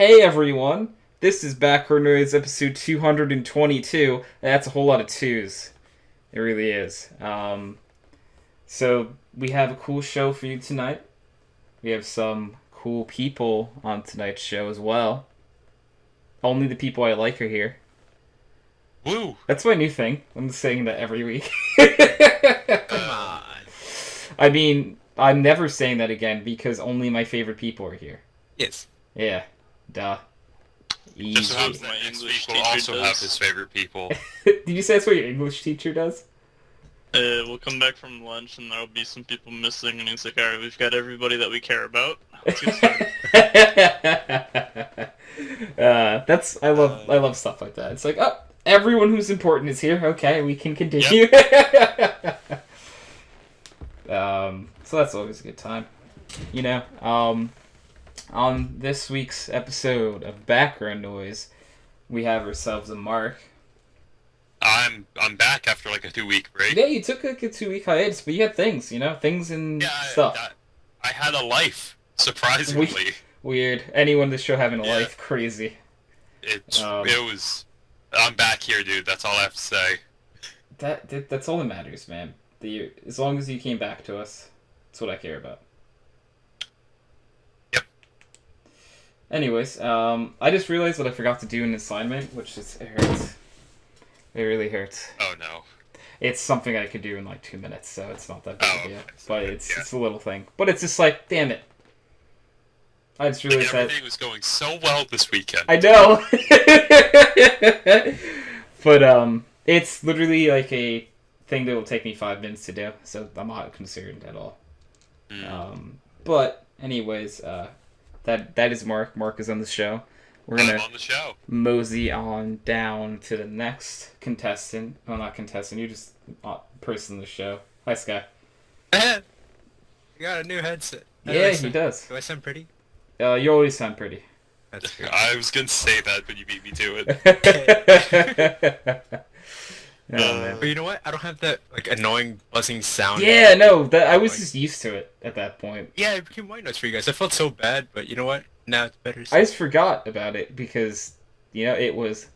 Hey everyone, this is Background Noise episode 222. That's a whole lot of twos. It really is. So we have a cool show for you tonight. We have some cool people on tonight's show as well. Only the people I like are here. Woo! That's my new thing. I'm saying that every week. Come on. I mean, I'm never saying that again because only my favorite people are here. Yes. Yeah. Duh. Just so Easy. happens that next week will also have his favorite people. Did you say that's what your English teacher does? We'll come back from lunch and there'll be some people missing, and he's like, alright, we've got everybody that we care about. Let's get started. I love stuff like that. It's like, oh, everyone who's important is here. Okay, we can continue. So that's always a good time. You know, on this week's episode of Background Noise, we have ourselves a Mark. I'm back after like a 2-week break. Yeah, you took like a 2-week hiatus, but you had things, things and stuff. I had a life, surprisingly. Weird. Anyone in this show having a life, crazy. It was. I'm back here, dude. That's all I have to say. That's all that matters, man. As long as you came back to us, that's what I care about. Yep. Anyways, I just realized that I forgot to do an assignment, which it hurts. It really hurts. Oh no. It's something I could do in like 2 minutes, so it's not that big a deal. Okay. But it's a little thing. But it's just like, damn it. I just realized that everything was going so well this weekend. I know. But it's literally like a thing that will take me 5 minutes to do, so I'm not concerned at all. But anyways, that is Mark. Mark is on the show. We're gonna on the show. mosey on down to the next contestant. Well, not contestant. You're just a person in the show. Hi, Sky. You got a new headset. Yeah, he does. Do I sound pretty? You always sound pretty. That's good. I was gonna say that, but you beat me to it. Oh, man. But you know what? I don't have that like annoying buzzing sound. Yeah, no, I was just used to it at that point. Yeah, it became white noise for you guys. I felt so bad, but you know what? Now it's better. I just forgot about it because, it was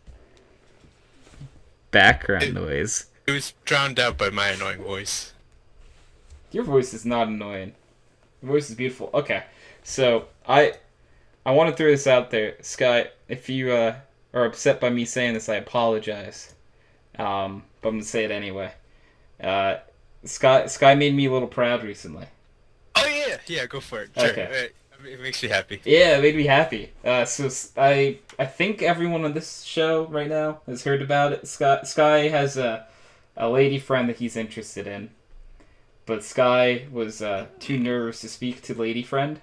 background noise. It was drowned out by my annoying voice. Your voice is not annoying. Your voice is beautiful. Okay, so I want to throw this out there, Sky. If you are upset by me saying this, I apologize. But I'm gonna say it anyway. Sky made me a little proud recently. Oh yeah, go for it. Sure. Okay. It makes you happy. Yeah, it made me happy. So I think everyone on this show right now has heard about it. Sky has a lady friend that he's interested in, but Sky was too nervous to speak to lady friend.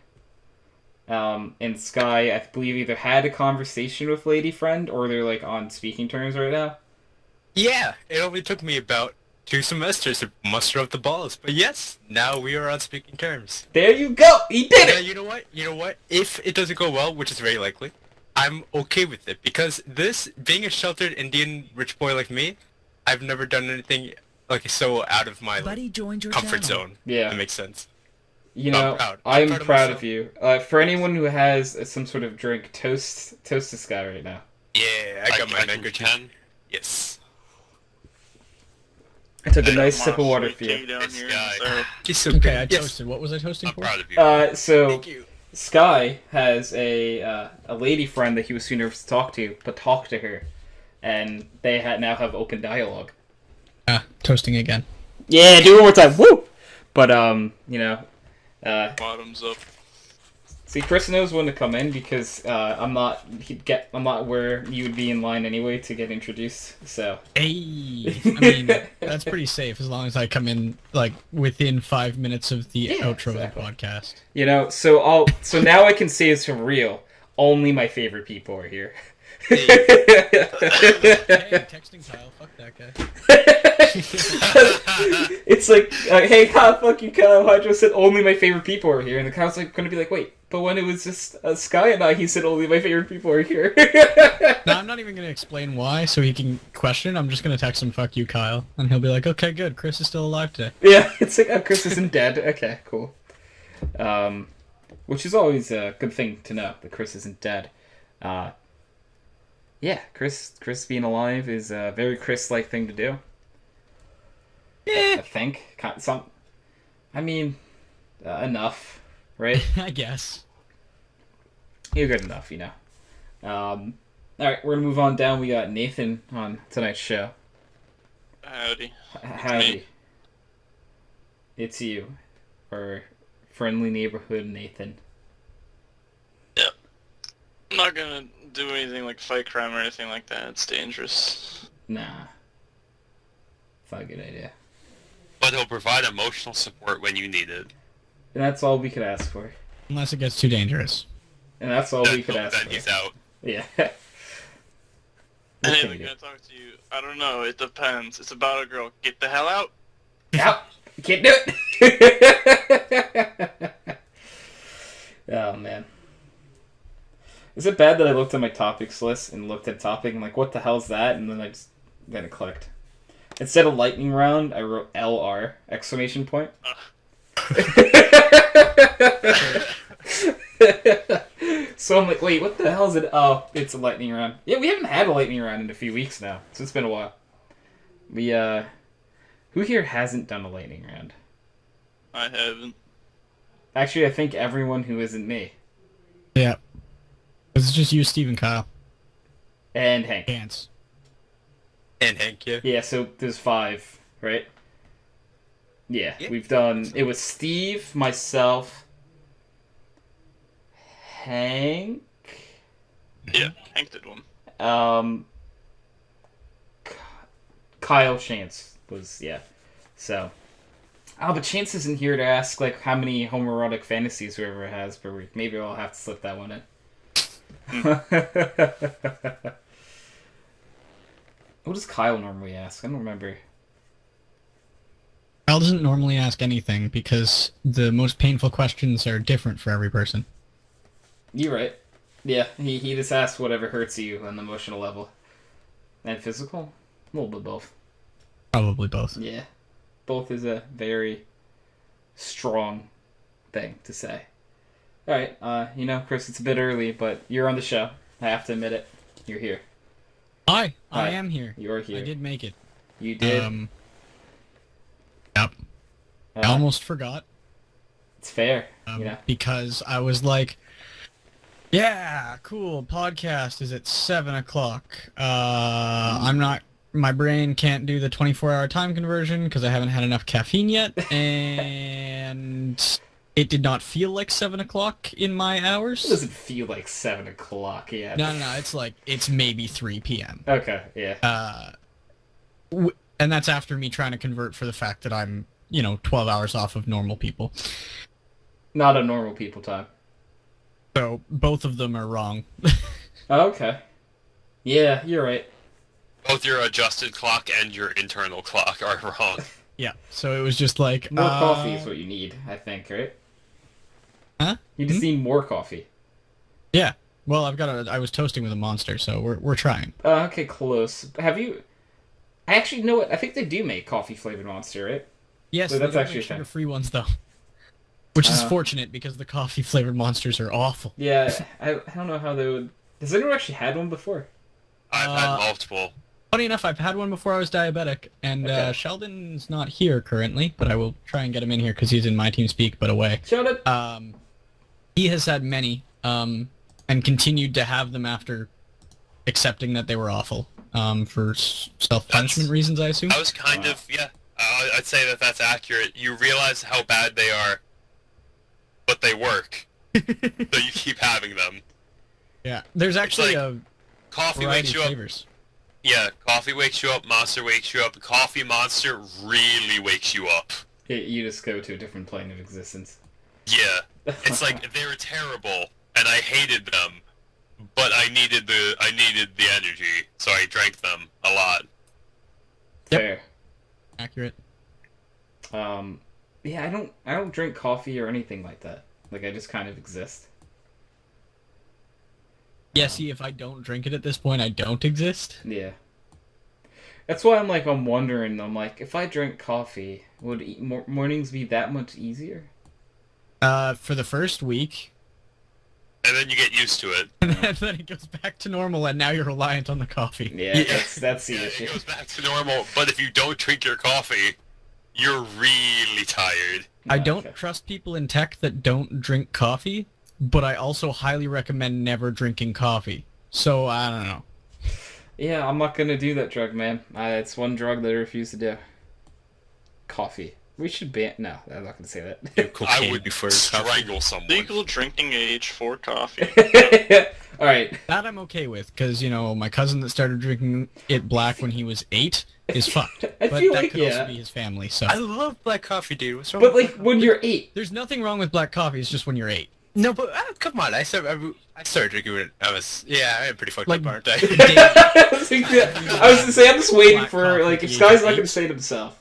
And Sky, I believe, either had a conversation with lady friend or they're like on speaking terms right now. Yeah, it only took me about 2 semesters to muster up the balls, but yes, now we are on speaking terms. There you go. He did Yeah, it. you know what? If it doesn't go well, which is very likely, I'm okay with it because being a sheltered Indian rich boy like me, I've never done anything like so out of my comfort zone. Yeah. That makes sense. I'm proud. I'm I'm proud of proud of myself. you. For anyone who has some sort of drink, toast to Sky right now. Yeah, I got my I mango can juice. can. Yes. I took a I nice want sip of water sweet for tea you. down This here, guy. so- She's so Okay, good. I Yes. toasted. What was I toasting I'm for? proud of you. So Thank you. Sky has a lady friend that he was too nervous to talk to, but talked to her, and they now have open dialogue. Toasting again. Yeah, do it one more time. Woo! But Bottoms up. see, Chris knows when to come in because I'm not where you would be in line anyway to get introduced. So Hey, I mean that's pretty safe as long as I come in like within 5 minutes of the Yeah, outro exactly. of the podcast. so now I can say it's for real. Only my favorite people are here. Hey, texting Kyle, fuck that guy. It's like, hey, fuck you, Kyle. Hydro said only my favorite people are here, and the Kyle's like going to be like, wait, but when it was just Sky and I, he said only my favorite people are here. Now I'm not even gonna explain why, so he can question. I'm just gonna text him, "Fuck you, Kyle," and he'll be like, "Okay, good. Chris is still alive today." Yeah, it's like, oh, Chris isn't dead. Okay, cool. Which is always a good thing to know that Chris isn't dead. Yeah, Chris being alive is a very Chris-like thing to do. I think. Enough, right? I guess. You're good enough, you know. Alright, we're gonna move on down. We got Nathan on tonight's show. Howdy. Howdy. It's you. Our friendly neighborhood Nathan. Yep. I'm not gonna do anything like fight crime or anything like that. It's dangerous. Nah. It's not a good idea. But he'll provide emotional support when you need it. And that's all we could ask for. Unless it gets too dangerous. And that's all we could ask Then for. he's out. Yeah. Hey, I'm gonna talk to you. I don't know. It depends. It's about a girl. Get the hell out. Yep. You can't do it. Oh, man. Is it bad that I looked at my topics list and looked at topic and like, what the hell's that? And then then it clicked. Instead of lightning round, I wrote LR exclamation point. So I'm like, wait, what the hell is it? Oh, it's a lightning round. Yeah, we haven't had a lightning round in a few weeks now, so it's been a while. Who here hasn't done a lightning round? I haven't. Actually, I think everyone who isn't me. Yeah. It's just you, Steve, and Kyle. And Hank. Ants. And Hank, yeah. Yeah, so there's 5, right? Yeah, Yeah. we've done... It was Steve, myself, Hank... Yeah, Hank did one. Kyle Chance was, yeah. So... Oh, but Chance isn't here to ask, like, how many homoerotic fantasies whoever has per week. Maybe I'll have to slip that one in. What does Kyle normally ask? I don't remember. Kyle doesn't normally ask anything because the most painful questions are different for every person. You're right. Yeah, he just asks whatever hurts you on the emotional level. And physical? A little bit both. Probably both. Yeah. Both is a very strong thing to say. Alright, Chris, it's a bit early, but you're on the show. I have to admit it. You're here. Hi, Hi. I am here. You're here. I did make it. You did. Yep. I almost forgot. It's fair, because I was like, yeah, cool, podcast is at 7 o'clock. My brain can't do the 24-hour time conversion because I haven't had enough caffeine yet, and it did not feel like 7 o'clock in my hours. It doesn't feel like 7 o'clock yet. No, it's maybe 3 p.m. Okay, yeah. And that's after me trying to convert for the fact that I'm, 12 hours off of normal people. Not a normal people time. So both of them are wrong. Okay. Yeah, you're right. Both your adjusted clock and your internal clock are wrong. Yeah, so it was just like... More coffee is what you need, I think, right? Huh? You just need more coffee. Yeah. Well, I was toasting with a monster, so we're trying. Okay, close. Have you... I actually know what... I think they do make coffee-flavored Monster, right? Yes, So that's they actually a make thing. sugar-free ones, though. Which is fortunate, because the coffee-flavored monsters are awful. Yeah, I don't know how they would... Has anyone actually had one before? I've had multiple. Funny enough, I've had one before I was diabetic, and Okay. Sheldon's not here currently, but I will try and get him in here because he's in my team speak, but away. Sheldon? He has had many, and continued to have them after accepting that they were awful, for self-punishment reasons, I assume. I was kind of, yeah, I'd say that's accurate. You realize how bad they are, but they work. So you keep having them. Yeah, there's actually like a Coffee variety wakes of you up. flavors. Yeah, coffee wakes you up, Monster wakes you up. Coffee Monster really wakes you up. You just go to a different plane of existence. Yeah, it's like they were terrible, and I hated them, but I needed the energy, so I drank them a lot. Yep. Fair. Accurate. Yeah, I don't drink coffee or anything like that. Like, I just kind of exist. Yeah, see, if I don't drink it at this point, I don't exist. Yeah. That's why I'm wondering, if I drank coffee, would mornings be that much easier? For the first week, and then you get used to it. And then it goes back to normal, and now you're reliant on the coffee. Yeah, that's the Yeah, issue. it goes back to normal, but if you don't drink your coffee, you're really tired. I don't Okay. trust people in tech that don't drink coffee, but I also highly recommend never drinking coffee. So, I don't know. Yeah, I'm not gonna do that drug, man. It's one drug that I refuse to do. Coffee. We should ban. No, I'm not gonna say Do that. cocaine I would before coffee. strangle someone. Legal drinking age for coffee. All right. That I'm okay with, because, you know, my cousin that started drinking it black when he was 8 is fucked. I But feel that like, could yeah. also be his family, so... I love black coffee, dude. What's wrong But with like when you're 8. There's nothing wrong with black coffee, it's just when you're 8. No, but come on. I started drinking when I was... Yeah, I'm pretty fucked Like- up, aren't I? I was gonna say, I'm just waiting Black for, coffee like, if at the Sky's age of not gonna 8. say it himself.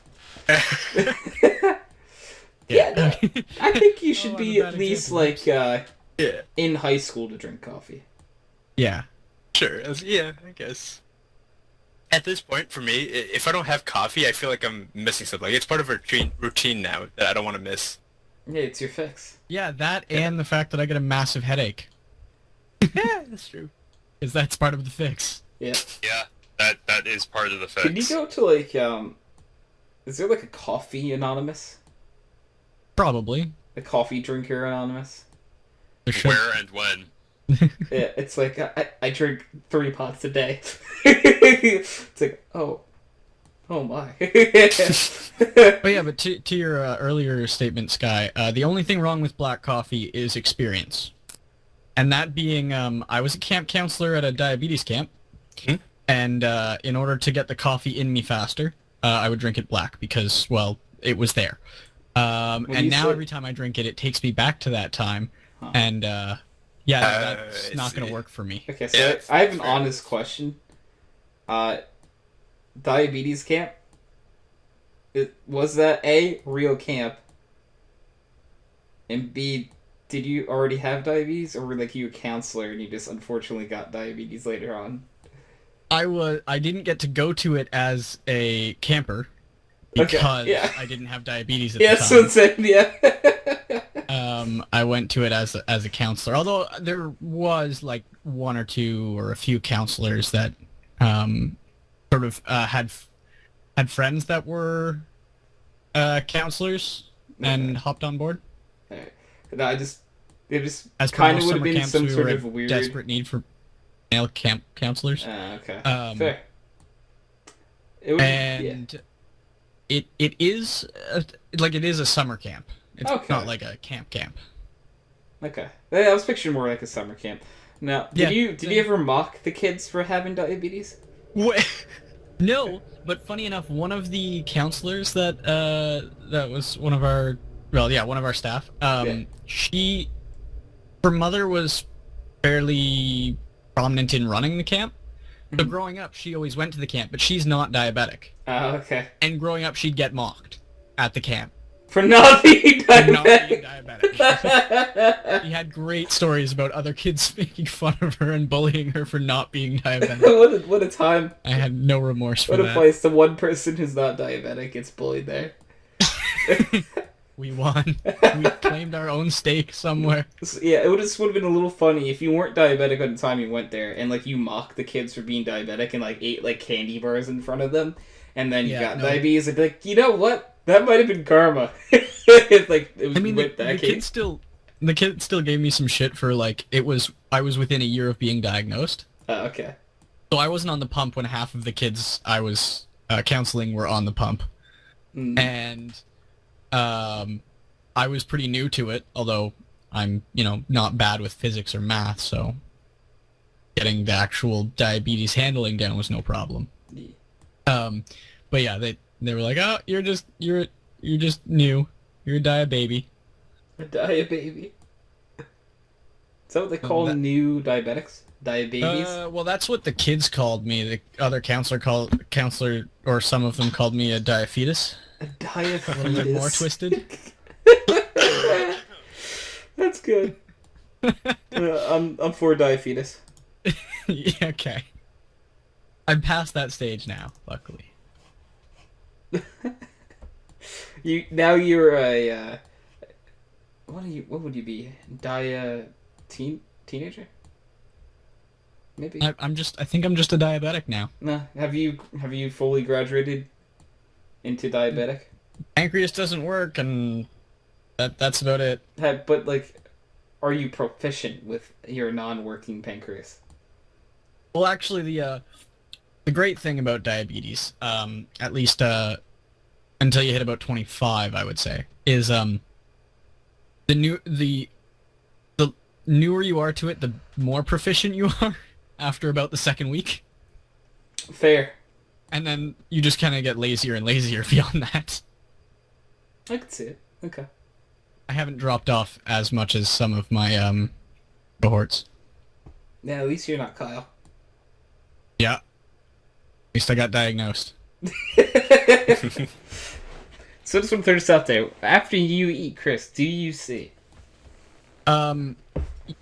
Yeah, no, I think you should Oh, be I'm a at bad least, example. like, Yeah, in high school to drink coffee. Yeah. sure. Yeah, I guess. At this point, for me, if I don't have coffee, I feel like I'm missing something. Like, it's part of a routine now that I don't want to miss. Yeah, it's your fix. Yeah, that and the fact that I get a massive headache. Yeah, that's true. Because that's part of the fix. Yeah. Yeah, that is part of the fix. Can you go to, like, is there, like, a coffee anonymous? Probably. A coffee drinker anonymous? There should- Where and when? Yeah, it's like, I drink 3 pots a day. It's like, oh my. But yeah, but to your earlier statement, Sky, the only thing wrong with black coffee is experience. And that being, I was a camp counselor at a diabetes camp, Hmm? and in order to get the coffee in me faster, I would drink it black because, well, it was there. do And you now say? every time I drink it, it takes me back to that time, Huh. and yeah, that's I not going see. to work for me. Okay, so Yeah, I have an fair. honest question. Diabetes camp? Was that A, real camp? And B, did you already have diabetes, or were like you a counselor and you just unfortunately got diabetes later on? I didn't get to go to it as a camper Okay, because yeah. I didn't have diabetes at Yeah, the time. so it's yeah. I went to it as a counselor, although there was like one or two or a few counselors that sort of had friends that were counselors and hopped on board. Alright. No, it just As per kind of most would have summer been camps, some we sort were of in weird. desperate need for male camp counselors. Okay. Um, Fair. It would, yeah. And it is it is a summer camp. It's Okay. not like a camp. Okay. Yeah, I was picturing more like a summer camp. Now, Yeah. did you ever mock the kids for having diabetes? No, but funny enough, one of the counselors that was one of our one of our staff. Yeah. Her mother was fairly prominent in running the camp. So growing up, she always went to the camp, but she's not diabetic. Oh, okay. And growing up, she'd get mocked at the camp For not being for not being diabetic. diabetic. He had great stories about other kids making fun of her and bullying her for not being diabetic. what a time. I had no remorse for What a that. place. The one person who's not diabetic gets bullied there. We won. We claimed our own stake somewhere. So, yeah, it would have been a little funny if you weren't diabetic at the time you went there, and like you mocked the kids for being diabetic and like ate like candy bars in front of them, and then you Yeah, got no. diabetes. And be like, you know what? That might have been karma. It's like it was I mean, the, with that the kid still gave me some shit for like I was within a year of being diagnosed, Oh, okay. so I wasn't on the pump when half of the kids I was counseling were on the pump, Mm. and I was pretty new to it. Although I'm not bad with physics or math, so getting the actual diabetes handling down was no problem. Yeah. But yeah, they were like, oh, you're just new. You're a diababy. A diababy. Is that what they call that- new diabetics? Diababies? Well, that's what the kids called me. The other counselor, or some of them called me a diaphetus. A A little bit diabetes. more twisted. That's good. I'm for diaphetus. Yeah, okay. I'm past that stage now, luckily. You're a what would you be? teenager? Maybe. I think I'm just a diabetic now. Nah. Have you fully graduated into diabetic? Pancreas doesn't work, and that's about it. But like, are you proficient with your non-working pancreas? Well, actually, the great thing about diabetes, at least until you hit about 25, I would say, is the newer you are to it, the more proficient you are after about the second week. Fair. And then you just kind of get lazier and lazier beyond that. I could see it. Okay. I haven't dropped off as much as some of my cohorts. Yeah, at least you're not Kyle. Yeah. At least I got diagnosed. So just want to throw this out there. After you eat, Chris, do you see?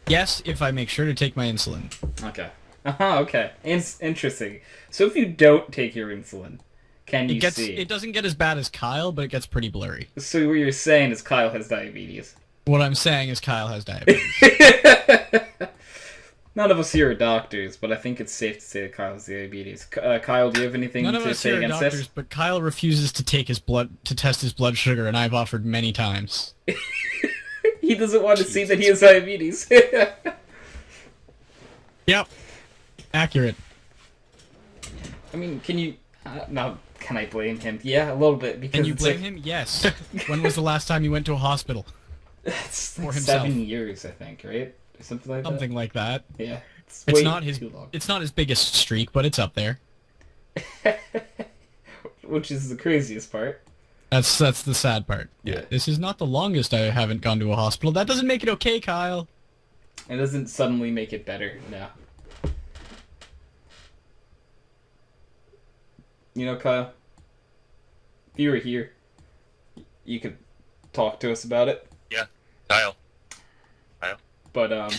Yes, if I make sure to take my insulin. Okay. Okay. Interesting. So if you don't take your insulin, can you see? It doesn't get as bad as Kyle, but it gets pretty blurry. So what you're saying is Kyle has diabetes. What I'm saying is Kyle has diabetes. None of us here are doctors, but I think it's safe to say that Kyle has diabetes. Kyle, do you have anything None of to us say here are against doctors, this? but Kyle refuses to test his blood sugar, and I've offered many times. He doesn't want to see that he has diabetes. Yep. Accurate. I mean, can you... no, can I blame him? Yeah, a little bit, because Can you it's blame like, him? Yes. When was the last time you went to a hospital? It's For like himself. 7 years, I think, right? Or something like Something like that. that. Yeah. It's It's way not his. too long. It's not his biggest streak, but it's up there. Which is the craziest part. That's the sad part. Yeah. This is not the longest I haven't gone to a hospital. That doesn't make it okay, Kyle. It doesn't suddenly make it better, no. You know, Kyle, if you were here, you could talk to us about it. Yeah, Kyle. But, I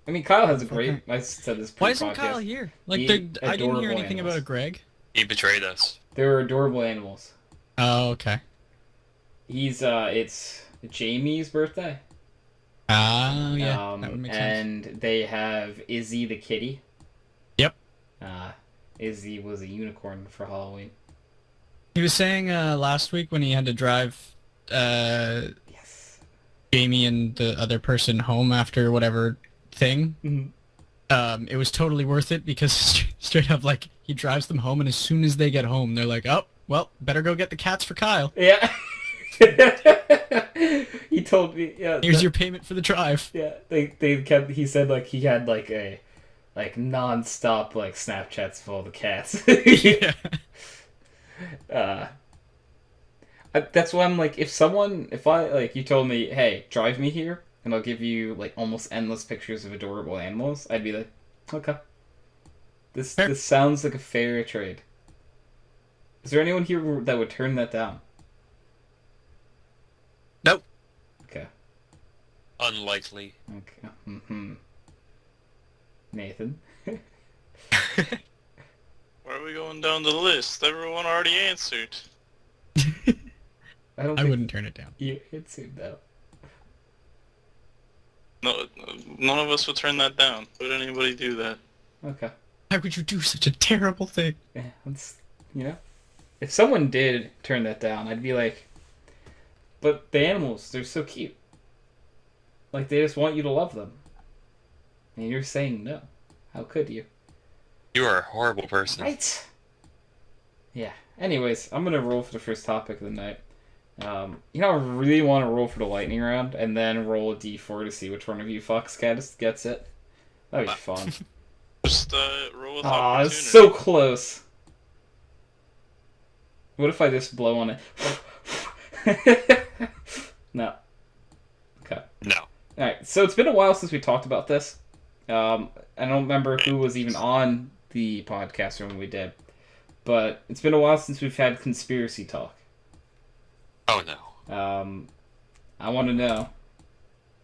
mean, Kyle has a great... I said this Why pre-podcast. isn't Kyle here? Like, He- I didn't hear adorable anything animals. about Greg. He betrayed us. They're adorable animals. Oh, okay. He's, it's Jamie's birthday. Ah, yeah. That would make sense. And they have Izzy the kitty. Yep. Izzy was a unicorn for Halloween. He was saying last week when he had to drive Yes. Jamie and the other person home after whatever thing. Mhm. It was totally worth it because straight up, like, he drives them home, and as soon as they get home, they're like, "Oh, well, better go get the cats for Kyle. Yeah. He told me, yeah. Here's your payment for the drive." Yeah, they kept. He said like he had like a non-stop like Snapchats of all the cats. Yeah. That's why I'm like, if I like, you told me, hey, drive me here, and I'll give you like almost endless pictures of adorable animals, I'd be like, okay, this sounds like a fair trade. Is there anyone here that would turn that down? Nope. Okay. Unlikely. Okay. Mm-hmm. Nathan. Why are we going down the list? Everyone already answered. I don't. I think wouldn't turn it down. you answered though. No, none of us would turn that down. Would anybody do that? Okay. Why would you do such a terrible thing? Yeah, that's, if someone did turn that down, I'd be like, but the animals, they're so cute. Like, they just want you to love them. And you're saying no. How could you? You are a horrible person. Right? Yeah. Anyways, I'm gonna roll for the first topic of the night. I really want to roll for the lightning round, and then roll a d4 to see which one of you fucks gets it. That'd be fun. Just roll with Aw, opportunity. it's so close. What if I just blow on it? No. Okay. No. Alright, so it's been a while since we talked about this. I don't remember who was even on the podcast when we did. But it's been a while since we've had conspiracy talk. Oh no. I want to know,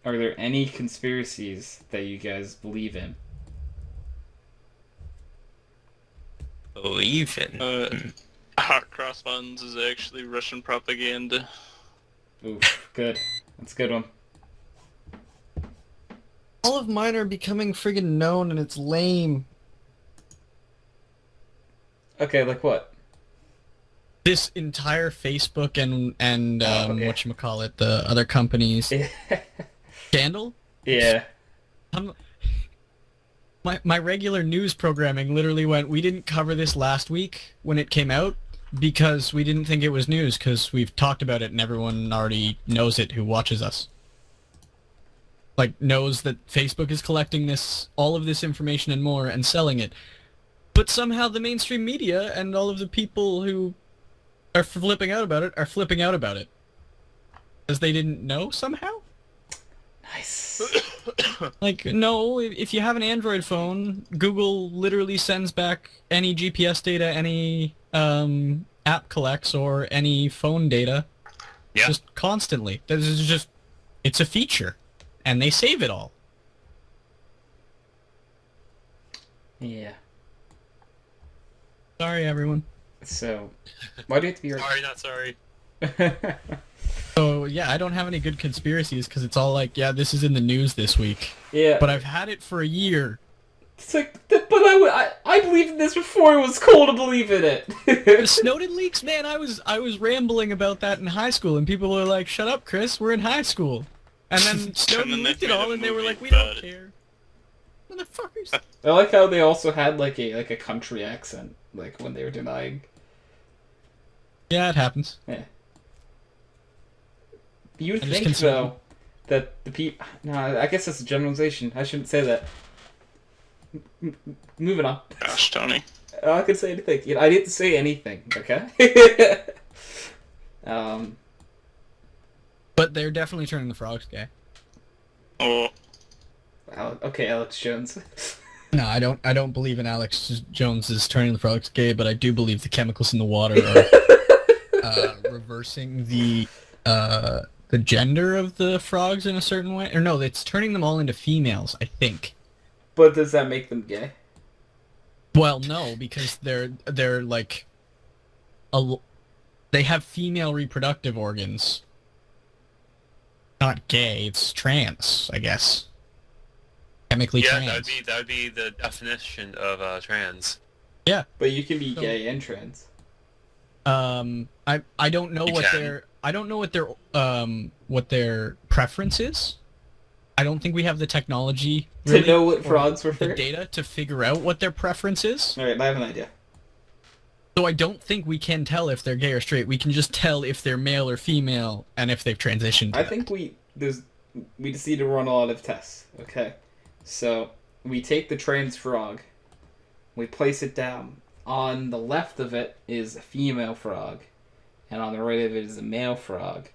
are there any conspiracies that you guys believe in? Believe in. Hot cross buttons is actually Russian propaganda. Ooh, good. That's a good one. All of mine are becoming friggin' known, and it's lame. Okay, like what? This entire Facebook and okay. whatchamacallit, the other companies scandal. Yeah. My regular news programming literally went, we didn't cover this last week when it came out because we didn't think it was news because we've talked about it and everyone already knows it who watches us. Like, knows that Facebook is collecting all of this information and more and selling it. But somehow the mainstream media and all of the people who are flipping out about it are flipping out about it. Because they didn't know somehow? Nice. Like, no, if you have an Android phone, Google literally sends back any GPS data any app collects or any phone data. Yeah. Just constantly. This is just, it's a feature. And they save it all. Yeah. Sorry, everyone. So, why do you have to be... Sorry, not sorry. So, yeah, I don't have any good conspiracies because it's all like, yeah, this is in the news this week. Yeah. But I've had it for a year. It's like, but I believed in this before it was cool to believe in it. The Snowden leaks, man, I was rambling about that in high school, and people were like, shut up, Chris, we're in high school. And then Snowden And then leaked they it made all, a and they were movie like, we about don't it. care. Motherfuckers. I like how they also had like a country accent, like when they were denying. Yeah, it happens. Yeah. You'd I just think consider- though that the people. No, I guess that's a generalization. I shouldn't say that. Moving on. Gosh, Tony. I could say anything. You know, I didn't say anything. Okay. But they're definitely turning the frogs gay. Oh, Okay, Alex Jones. No, I don't believe in Alex Jones is turning the frogs gay, but I do believe the chemicals in the water are reversing the gender of the frogs in a certain way. Or no, it's turning them all into females, I think. But does that make them gay? Well, no, because they're like they have female reproductive organs. Not gay, it's trans, I guess. Chemically Yeah, trans. that would be the definition of trans. Yeah. But you can be So- gay and trans. I don't know You what can. what their preference is. I don't think we have the technology To know what or frogs the prefer? data to figure out what their preference is. Alright, I have an idea. So I don't think we can tell if they're gay or straight. We can just tell if they're male or female and if they've transitioned. To I that. think we just need to run a lot of tests. Okay, so we take the trans frog, we place it down. On the left of it is a female frog, and on the right of it is a male frog.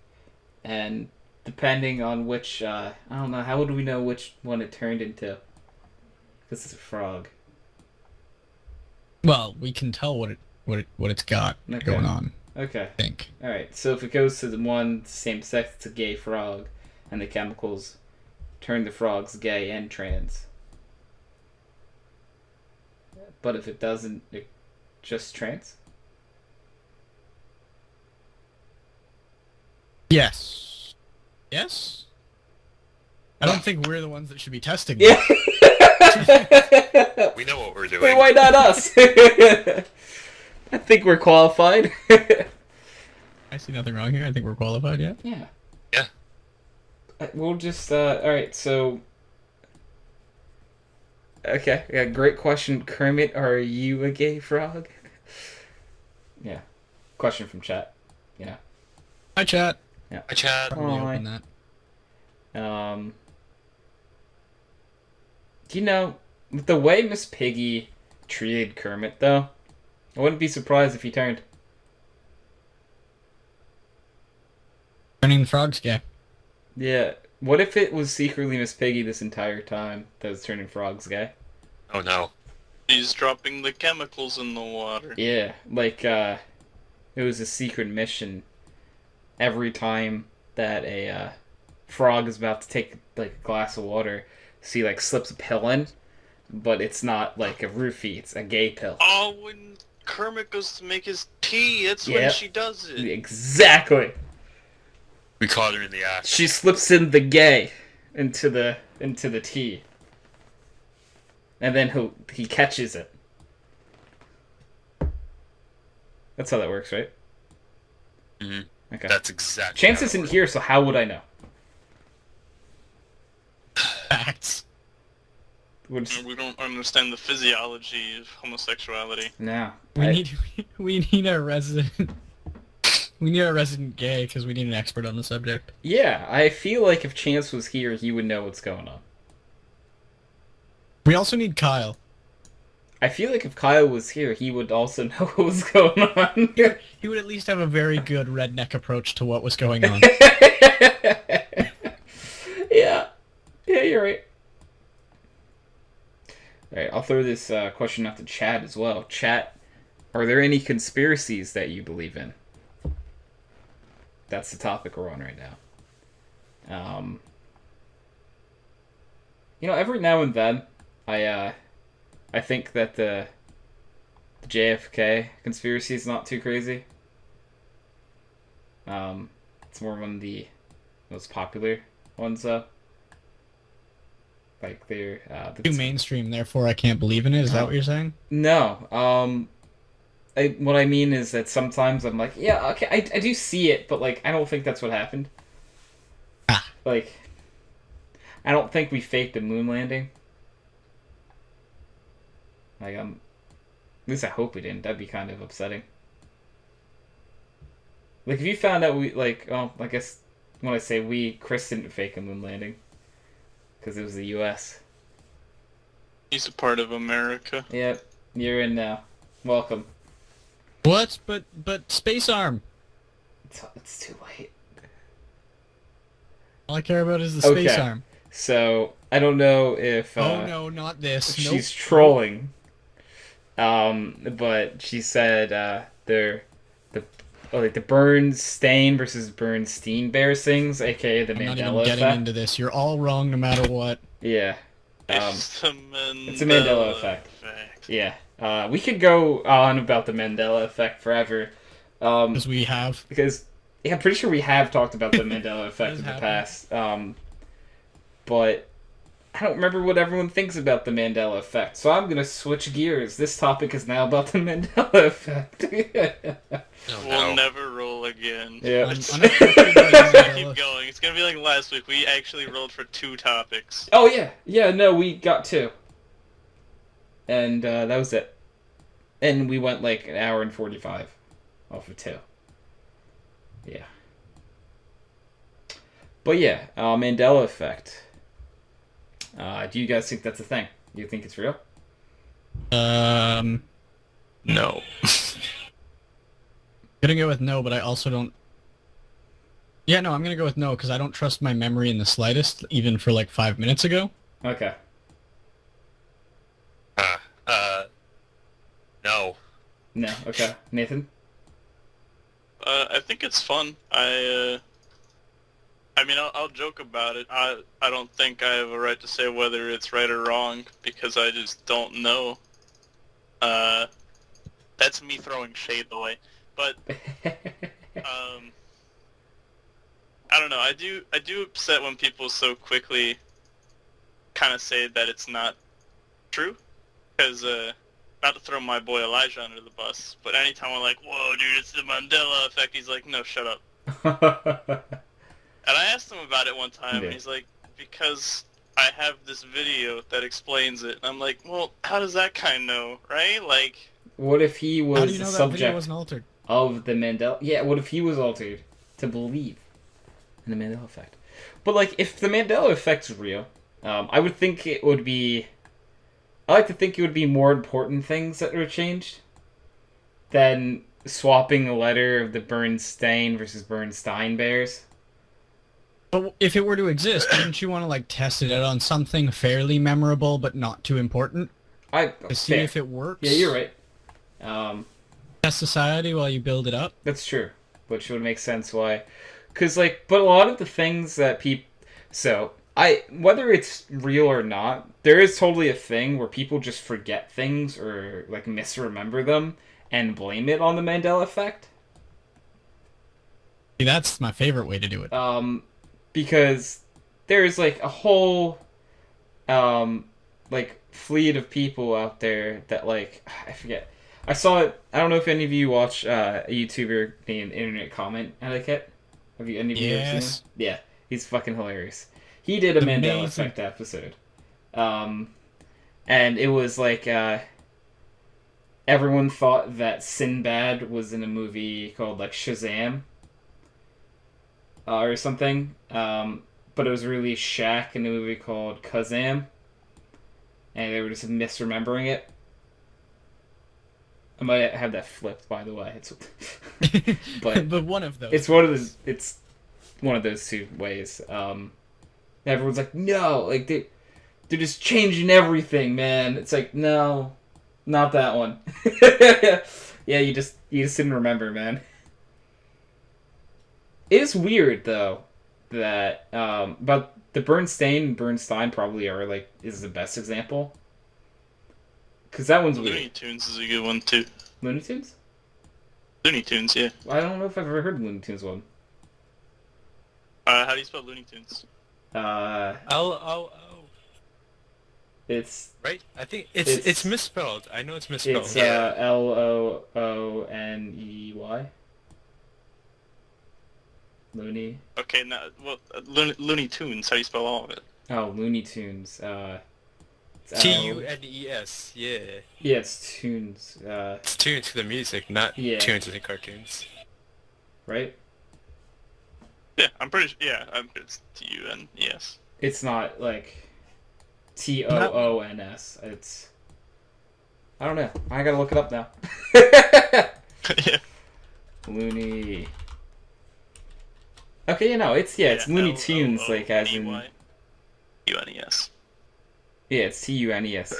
And depending on which, I don't know, how would we know which one it turned into? Because it's a frog. Well, we can tell what it's got Okay. going on. Okay. I think. Alright, so if it goes to the one same sex, it's a gay frog, and the chemicals turn the frogs gay and trans. But if it doesn't, it just trans? Yes. Yes. I don't think we're the ones that should be testing. Yeah! We know what we're doing. Wait, why not us? I think we're qualified. I see nothing wrong here. I think we're qualified, yeah. Yeah. Yeah. We'll just, alright, so... Okay, yeah, great question. Kermit, are you a gay frog? Yeah. Question from chat. Yeah. Hi, chat. Hi, Chad. Probably Hi. open that. You know, with the way Miss Piggy treated Kermit, though, I wouldn't be surprised if he turned. Turning the frogs gay. Yeah. What if it was secretly Miss Piggy this entire time that was turning frogs gay? Oh no. he's dropping the chemicals in the water. Yeah, like, it was a secret mission. Every time that a frog is about to take, like, a glass of water, she, like, slips a pill in, but it's not, like, a roofie, it's a gay pill. Oh, when Kermit goes to make his tea, that's Yeah. when she does it. Exactly! We caught her in the act. She slips in the gay. into the tea, and then he catches it. That's how that works, right? Mm-hmm. Okay. That's exactly. Chance isn't here, so how would I know? Facts. We don't understand the physiology of homosexuality. No. We need a resident. We need a resident gay because we need an expert on the subject. Yeah, I feel like if Chance was here, he would know what's going on. We also need Kyle. I feel like if Kyle was here, he would also know what was going on. He would at least have a very good redneck approach to what was going on. Yeah, you're right. Alright, I'll throw this question out to chat as well. Chat, are there any conspiracies that you believe in? That's the topic we're on right now. Every now and then, I think that the JFK conspiracy is not too crazy. It's more one of the most popular ones, though. Like they're Too mainstream, therefore I can't believe in it. Is that what you're saying? No. What I mean is that sometimes I'm like, yeah, okay, I do see it, but like I don't think that's what happened. Like, I don't think we faked a moon landing. Like, at least I hope we didn't. That'd be kind of upsetting. Like, if you found out I guess when I say we, Chris didn't fake a moon landing. Because it was the U.S. He's a part of America. Yep, you're in now. Welcome. What? But space arm. It's too late. All I care about is the space Okay. arm. So, I don't know if... oh no, not this. She's Nope. trolling. But she said they're the Bernstein versus Bernstein Bears things, aka the I'm not Mandela even getting effect. into this. You're all wrong no matter what. Yeah. It's a It's a Mandela effect. Yeah. We could go on about the Mandela effect forever. Because we have. Because I'm pretty sure we have talked about the Mandela effect in the past. But I don't remember what everyone thinks about the Mandela effect, so I'm gonna switch gears. This topic is now about the Mandela effect. We'll never roll again. Yeah. I'm It's not gonna sure if keep going. It's gonna be like last week. We actually rolled for 2 topics. Oh yeah. No, we got 2, and that was it. And we went like an hour and 45 off of 2. Yeah. But yeah, Mandela effect. Do you guys think that's a thing? Do you think it's real? No. Gonna go with no, but I also don't. Yeah, no, I'm gonna go with no because I don't trust my memory in the slightest, even for like 5 minutes ago. Okay. No. No. Okay. Nathan? I think it's fun. I mean, I'll joke about it. I don't think I have a right to say whether it's right or wrong because I just don't know. That's me throwing shade away. But I don't know. I do upset when people so quickly kind of say that it's not true. Because not to throw my boy Elijah under the bus, but anytime I'm like, "Whoa, dude, it's the Mandela effect," he's like, "No, shut up." And I asked him about it one time, and he's like, "Because I have this video that explains it." And I'm like, "Well, how does that kind know, right?" Like, what if he was How do you know the that video subject wasn't altered? of the Mandela? Yeah, what if he was altered to believe in the Mandela effect? But like, if the Mandela effect's real, I would think it would be. I like to think it would be more important things that were changed than swapping a letter of the Bernstein versus Bernstein Bears. But if it were to exist, wouldn't you want to like test it out on something fairly memorable but not too important to see Fair. if it works? Yeah, you're right. Test society while you build it up. That's true, which would make sense why. Because but a lot of the things that people, whether it's real or not, there is totally a thing where people just forget things or like misremember them and blame it on the Mandela effect. See, that's my favorite way to do it. Because there's like a whole like fleet of people out there that like I forget. I saw it. I don't know if any of you watch a YouTuber named Internet Comment Etiquette. Have you any of you ever seen him? Yeah, he's fucking hilarious. He did a Mandela Effect episode, and it was like everyone thought that Sinbad was in a movie called like Shazam or something, but it was really Shaq in a movie called Kazam, and they were just misremembering it. I might have that flipped, by the way. It's but one of those. It's one of those. It's one of those two ways. Everyone's like, no, like they're just changing everything, man. It's like, no, not that one. Yeah, you just didn't remember, man. It is weird though that but the Bernstein probably is the best example. Because that one's weird. Looney Tunes is a good one, too. Looney Tunes? Looney Tunes, yeah. I don't know if I've ever heard of Looney Tunes one. How do you spell Looney Tunes? L-O-O. It's... Right? I think it's misspelled. I know it's misspelled. It's Looney. Looney. Okay, now, well, Looney Tunes, how do you spell all of it? Oh, Looney Tunes. Tunes, yeah. Yeah, it's tunes. It's tunes for the music, not tunes in the cartoons. Right? Yeah, I'm pretty sure. Yeah, it's Tunes. It's not like Toons. It's... I don't know. I gotta look it up now. Yeah. Looney... Okay, it's Looney Tunes, like as in... Tunes. Yeah, it's Tunes.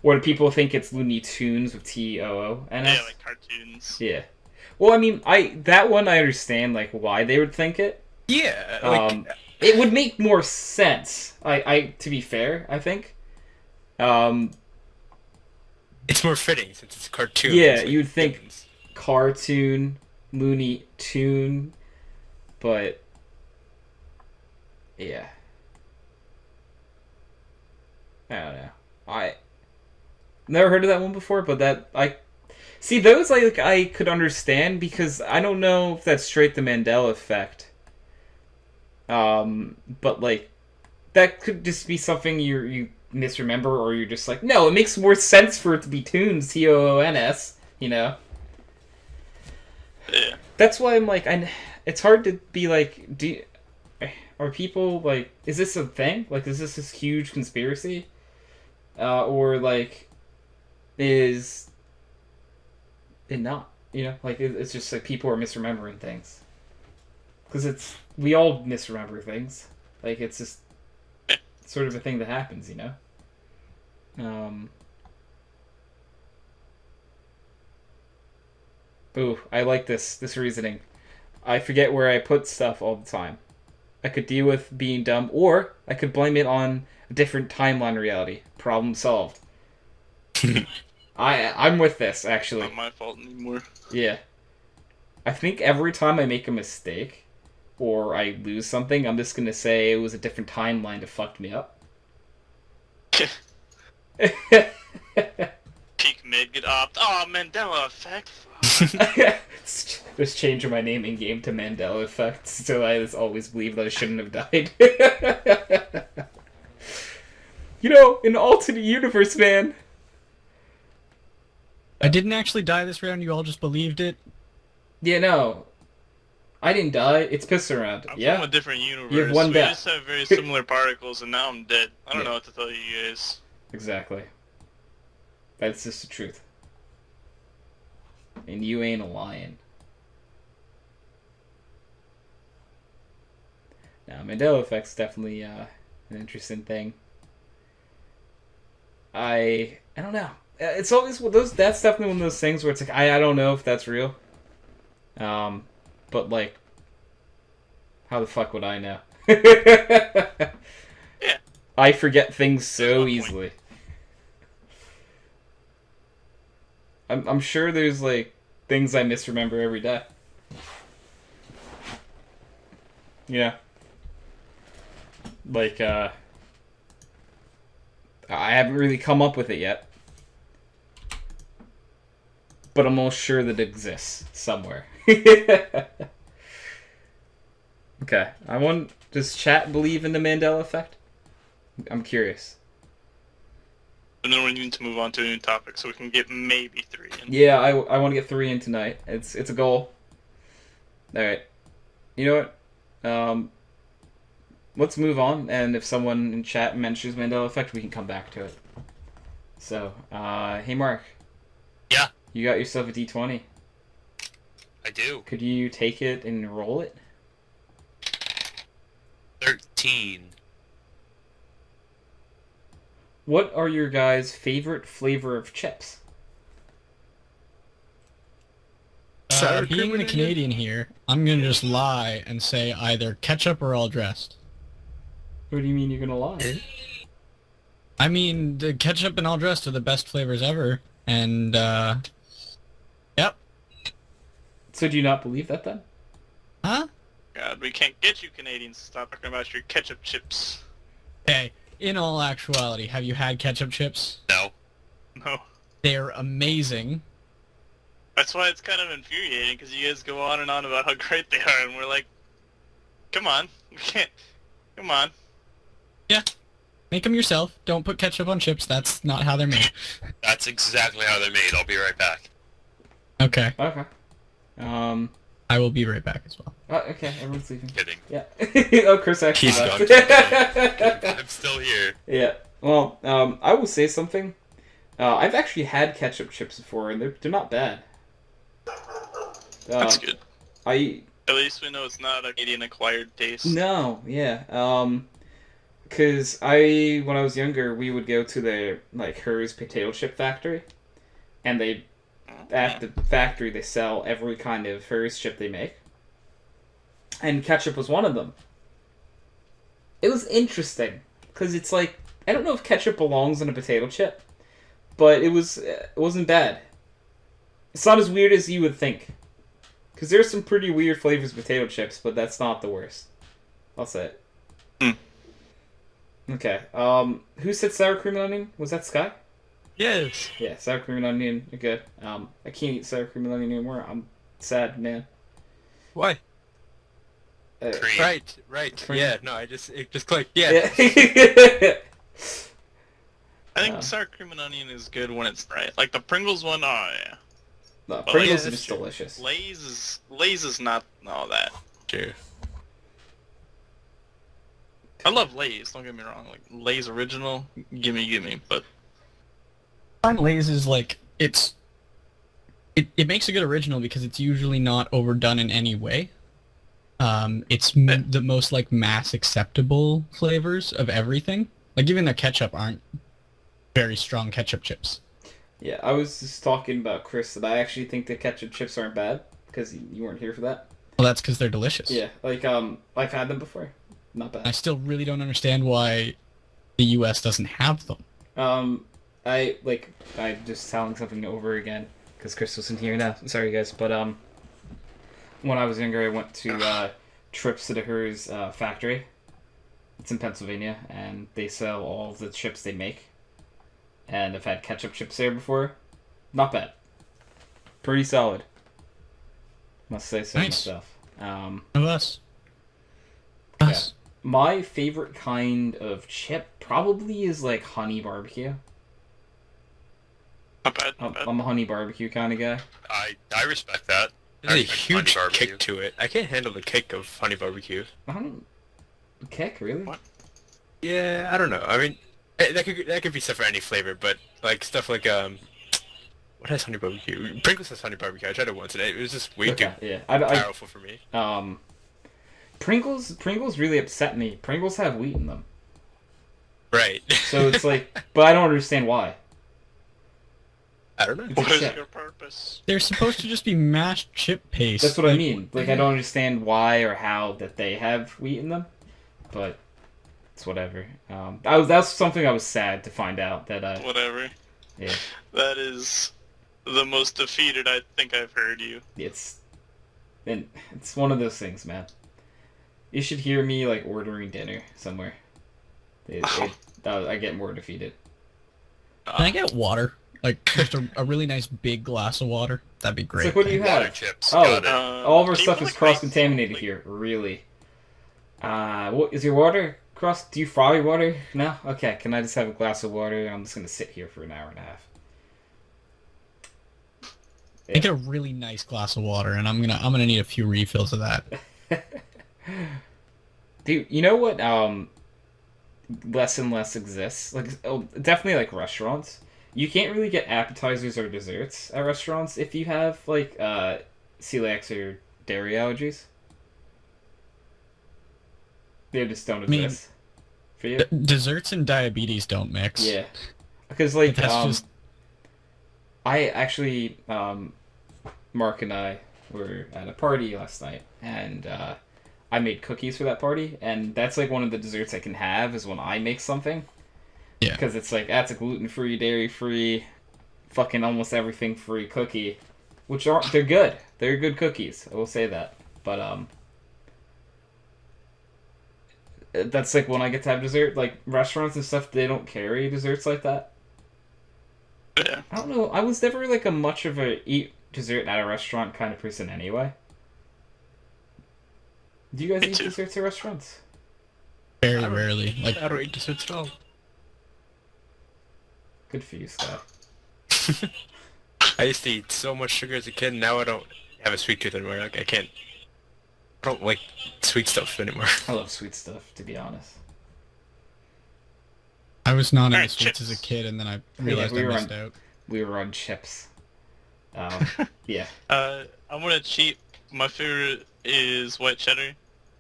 Or do people think it's Looney Tunes with Tooons? Yeah, like cartoons. Yeah. Well, I mean, that one I understand like why they would think it. Yeah. Like... it would make more sense. To be fair, I think. It's more fitting since it's cartoon. Yeah, like you'd think cartoon, Looney Tune, but yeah. I don't know. I never heard of that one before, but that I see those I could understand because I don't know if that's straight the Mandela effect. But like that could just be something you misremember, or you're just like, no, it makes more sense for it to be Toons, Toons, you know. Yeah. That's why I'm like, it's hard to be like, are people like, is this a thing? Like, is this huge conspiracy? Or like, is it not? You know, like it's just like people are misremembering things. Because we all misremember things. Like it's just sort of a thing that happens, you know. Ooh, I like this reasoning. I forget where I put stuff all the time. I could deal with being dumb, or I could blame it on a different timeline reality. Problem solved. I'm with this, actually. Not my fault anymore. Yeah. I think every time I make a mistake, or I lose something, I'm just gonna say it was a different timeline that fucked me up. Peak mid, get opt. Oh, Mandela effect. Just changing my name in game to Mandela Effect, so I just always believe that I shouldn't have died. You know, in alternate universe, man. I didn't actually die this round. You all just believed it. Yeah, no. I didn't die. It's pissed around. I'm Yeah. from a different universe. You have one we death. just have very similar particles, and now I'm dead. I don't Yeah. know what to tell you guys. Exactly. That's just the truth. And you ain't a lion. Now, Mandela Effect's definitely an interesting thing. I don't know. It's always that's definitely one of those things where it's like I don't know if that's real. But like, how the fuck would I know? Yeah. I forget things so That's my point. easily. I'm sure there's like things I misremember every day. Yeah. Like, I haven't really come up with it yet. But I'm almost sure that it exists somewhere. Okay, does chat believe in the Mandela effect? I'm curious. And then we need to move on to a new topic so we can get maybe 3 in. Yeah, I want to get 3 in tonight. It's a goal. Alright. You know what? Let's move on, and if someone in chat mentions Mandela effect, we can come back to it. So, hey Mark. Yeah. You got yourself a D20. I do. Could you take it and roll it? 13. What are your guys' favorite flavor of chips? Being the Canadian here, I'm gonna just lie and say either ketchup or all dressed. What do you mean you're gonna lie? I mean, the ketchup and all dressed are the best flavors ever, and yep. So do you not believe that then? Huh? God, we can't get you Canadians to stop talking about your ketchup chips. Hey, in all actuality, have you had ketchup chips? No. No. They're amazing. That's why it's kind of infuriating, because you guys go on and on about how great they are, and we're like, come on, we can't, come on. Yeah. Make them yourself. Don't put ketchup on chips. That's not how they're made. That's exactly how they're made. I'll be right back. Okay. Okay. I will be right back as well. Okay, everyone's leaving. Kidding. Yeah. Oh, Chris actually He's left. I'm still here. Yeah. Well, I will say something. I've actually had ketchup chips before, and they're not bad. That's good. At least we know it's not a Canadian acquired taste. No, yeah. Because when I was younger, we would go to the, Hers potato chip factory, and at the factory, they sell every kind of Hers chip they make. And ketchup was one of them. It was interesting, because it's I don't know if ketchup belongs in a potato chip, but it wasn't bad. It's not as weird as you would think. Because there's some pretty weird flavors of potato chips, but that's not the worst. I'll say it. Okay. Who said sour cream and onion? Was that Sky? Yes. Yeah, sour cream and onion are good. I can't eat sour cream and onion anymore. I'm sad, man. Why? Cream. Right. Cream. Yeah, no, it just clicked. Yeah. I think sour cream and onion is good when it's right. Like the Pringles one, oh yeah. No, Well, Pringles yeah, are that's just true. delicious. Lay's is not all that. True. I love Lay's, don't get me wrong. Like Lay's original, gimme, but Find Lay's is it makes a good original because it's usually not overdone in any way. It's the most mass acceptable flavors of everything. Like even their ketchup aren't very strong ketchup chips. Yeah, I was just talking about Chris that I actually think the ketchup chips aren't bad because you weren't here for that. Well, that's because they're delicious. Yeah, I've had them before. Not bad. I still really don't understand why the U.S. doesn't have them. I'm just telling something over again because Chris wasn't here now. Sorry guys, but when I was younger, I went to trips to the Hers factory. It's in Pennsylvania, and they sell all of the chips they make. And I've had ketchup chips there before. Not bad. Pretty solid. Must say so Nice. myself. Of us. Yeah. Us. My favorite kind of chip probably is honey barbecue. not bad. Not bad. I'm a honey barbecue kind of guy. I respect that. There's I a respect huge honey barbecue. kick to it. I can't handle the kick of honey barbecue. I don't kick really. What? Yeah, I don't know. I mean, that could be stuff for any flavor, but stuff like what has honey barbecue? Pringles has honey barbecue. I tried it once and it was just way too Okay, yeah. I powerful for me. Pringles really upset me. Pringles have wheat in them. Right. So it's but I don't understand why. I don't know. It's a What is chip. your purpose? They're supposed to just be mashed chip paste. That's what I mean. I don't understand why or how that they have wheat in them, but it's whatever. That's something I was sad to find out that Whatever. yeah, That is the most defeated I think I've heard you. it's one of those things, man. You should hear me ordering dinner somewhere. I get more defeated. Can I get water? Like just a really nice big glass of water. That'd be great. It's like, what do you Water have? chips. Oh, Got it. all of our do you stuff want is a crate? cross-contaminated here. Really? What is your water cross? Do you fry your water? No. Okay. Can I just have a glass of water? I'm just gonna sit here for an hour and a half. I get a really nice glass of water, and I'm gonna need a few refills of that. Dude, you know what? Less and less exists. Like, definitely like restaurants. You can't really get appetizers or desserts at restaurants if you have like celiac or dairy allergies. They just don't mean, exist for you. Desserts and diabetes don't mix. Yeah, because like But that's just I actually Mark and I were at a party last night, and I made cookies for that party, and that's like one of the desserts I can have is when I make something. Yeah. Because it's like, that's a gluten-free, dairy-free, fucking almost everything-free cookie. Which aren't, they're good. They're good cookies, I will say that. But, that's like when I get to have dessert. Like, restaurants and stuff, they don't carry desserts like that. Yeah. I don't know, I was never like a much of a eat dessert at a restaurant kind of person anyway. Do you guys Me eat too. desserts at restaurants? very rarely. Like I don't eat desserts at all. Good for you, Sky. I used to eat so much sugar as a kid, now I don't have a sweet tooth anymore. Like, I don't like sweet stuff anymore. I love sweet stuff, to be honest. I was not into Alright, sweets as a chips. kid, and then I realized we I were missed on- out. We were on chips. Yeah. I'm gonna cheat. My favorite is white cheddar,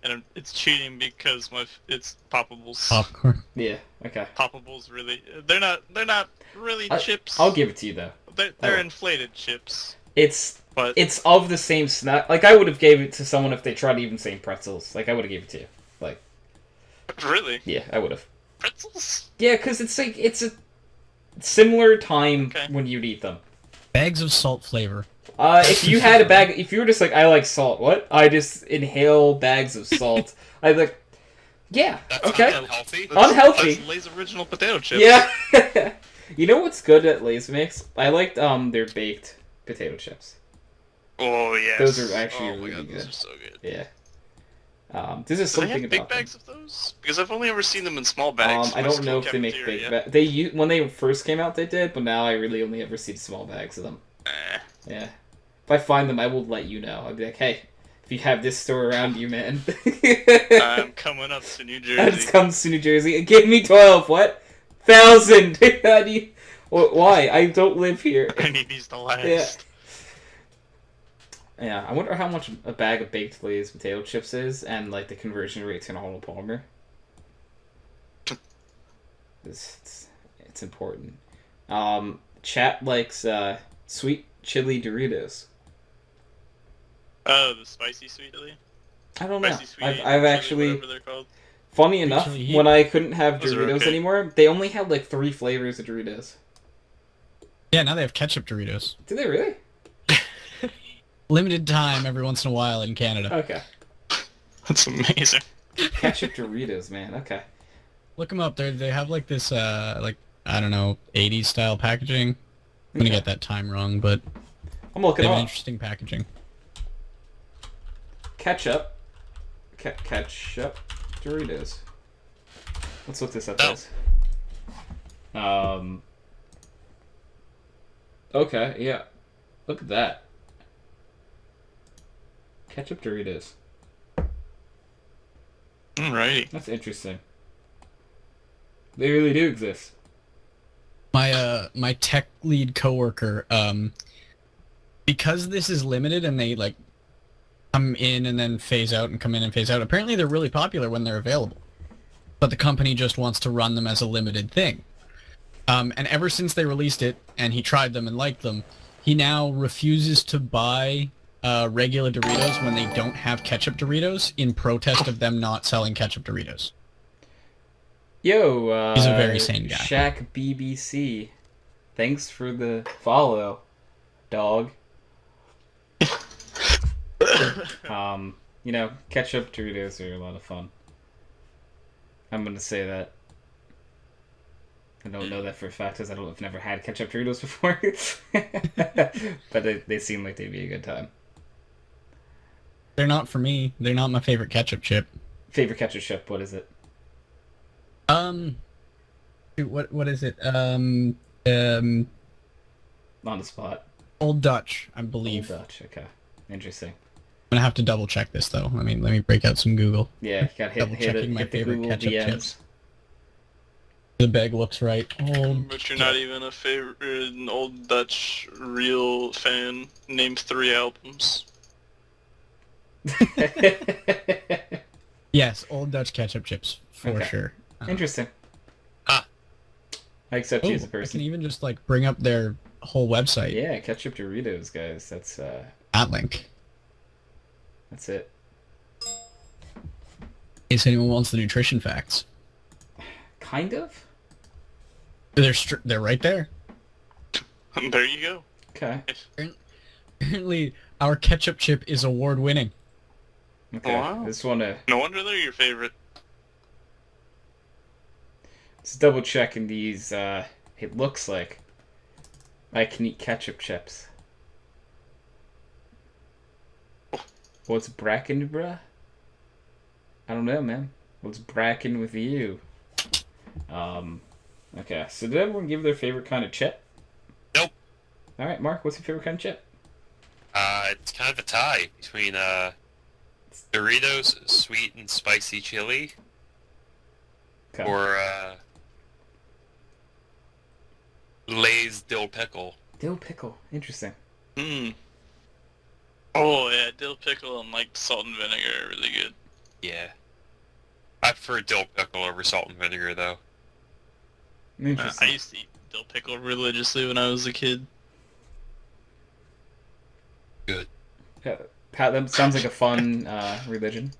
and it's cheating because it's poppables. Popcorn. Yeah, okay. Poppables really, they're not really chips. I'll give it to you, though. They're Oh. inflated chips, It's but of the same snack. Like, I would have gave it to someone if they tried even saying pretzels. Like, I would have gave it to you. Like, really yeah, I would have. pretzels. Yeah, because it's like, it's a similar time Okay. when you'd eat them. Bags of salt flavor. If you had a bag, if you were just like, I like salt, what? I just inhale bags of salt. I'd like, yeah, That's okay. unhealthy. Unhealthy. That's Lay's original potato chips. Yeah. You know what's good at Lay's Mix? I liked their baked potato chips. Oh yes. Those are actually oh my really god, good. those are so good. Yeah. This is Do they something have big about them. bags of those? Because I've only ever seen them in small bags. I in my don't know school if they make cafeteria. big bags. When they first came out, they did, but now I really only ever see small bags of them. Eh. Yeah. If I find them, I will let you know. I'll be like, hey, if you have this store around you, man. I'm coming up to New That Jersey. comes to New Jersey. Give me 12. What? 1,000. Why? I don't live here. I need these to last. Yeah. Yeah, I wonder how much a bag of baked Lay's potato chips is, and like the conversion rate to an Arnold Palmer. It's important. Chat likes sweet chili Doritos. Oh, the spicy sweet chili? I don't know. Spicy sweet I've chili, actually, whatever they're called. funny enough, Chili heat. when I couldn't have Those are Doritos okay. anymore, they only had like 3 flavors of Doritos. Yeah, now they have ketchup Doritos. Do they really? Limited time every once in a while in Canada. Okay. That's amazing. Ketchup Doritos, man. Okay. Look them up. They have like this like I don't know 80s style packaging. I'm gonna Okay. get that time wrong, but I'm they looking have up. interesting packaging. Ketchup. Ketchup Doritos. Let's look this up, Oh. guys. Okay, yeah. Look at that. Ketchup Doritos. Alrighty. That's interesting. They really do exist. My tech lead coworker, because this is limited and they like come in and then phase out and come in and phase out. Apparently they're really popular when they're available, but the company just wants to run them as a limited thing. And ever since they released it and he tried them and liked them, he now refuses to buy regular Doritos when they don't have ketchup Doritos in protest of them not selling ketchup Doritos. Yo, He's a very sane guy. Shaq BBC. Thanks for the follow, dog. Ketchup Doritos are a lot of fun. I'm gonna say that. I don't know that for a fact, because I've never had ketchup Doritos before. But they seem like they'd be a good time. They're not for me. They're not my favorite ketchup chip. Favorite ketchup chip? What is it? Shoot, what is it? On the spot. Old Dutch, I believe. Old Dutch. Okay. Interesting. I'm gonna have to double check this though. Let me break out some Google. Yeah, you gotta Double checking my hit the favorite Google ketchup DMs. chips. The bag looks right. Old. But you're not even an Old Dutch real fan. Name 3 albums. Yes, Old Dutch ketchup chips for Okay. sure. Interesting. Ah. I accept you as a I can person. even just like bring up their whole website. Yeah, ketchup Doritos, guys. That's That link. that's it. In case anyone wants the nutrition facts. Kind of. They're right there. There you go. Okay. Apparently, our ketchup chip is award winning. Okay. Wow. Just wanna No wonder they're your favorite. just double checking these. It looks like I can eat ketchup chips. What's brackin', bruh? I don't know, man. What's brackin' with you? Okay. So did everyone give their favorite kind of chip? Nope. All right, Mark. What's your favorite kind of chip? It's kind of a tie between Doritos sweet and spicy chili, Okay. or Lay's dill pickle. Dill pickle. Interesting. Oh yeah, dill pickle and like salt and vinegar are really good. Yeah. I prefer dill pickle over salt and vinegar, though. I Interesting. used to eat dill pickle religiously when I was a kid. Good. Yeah, Pat, that sounds like a fun religion.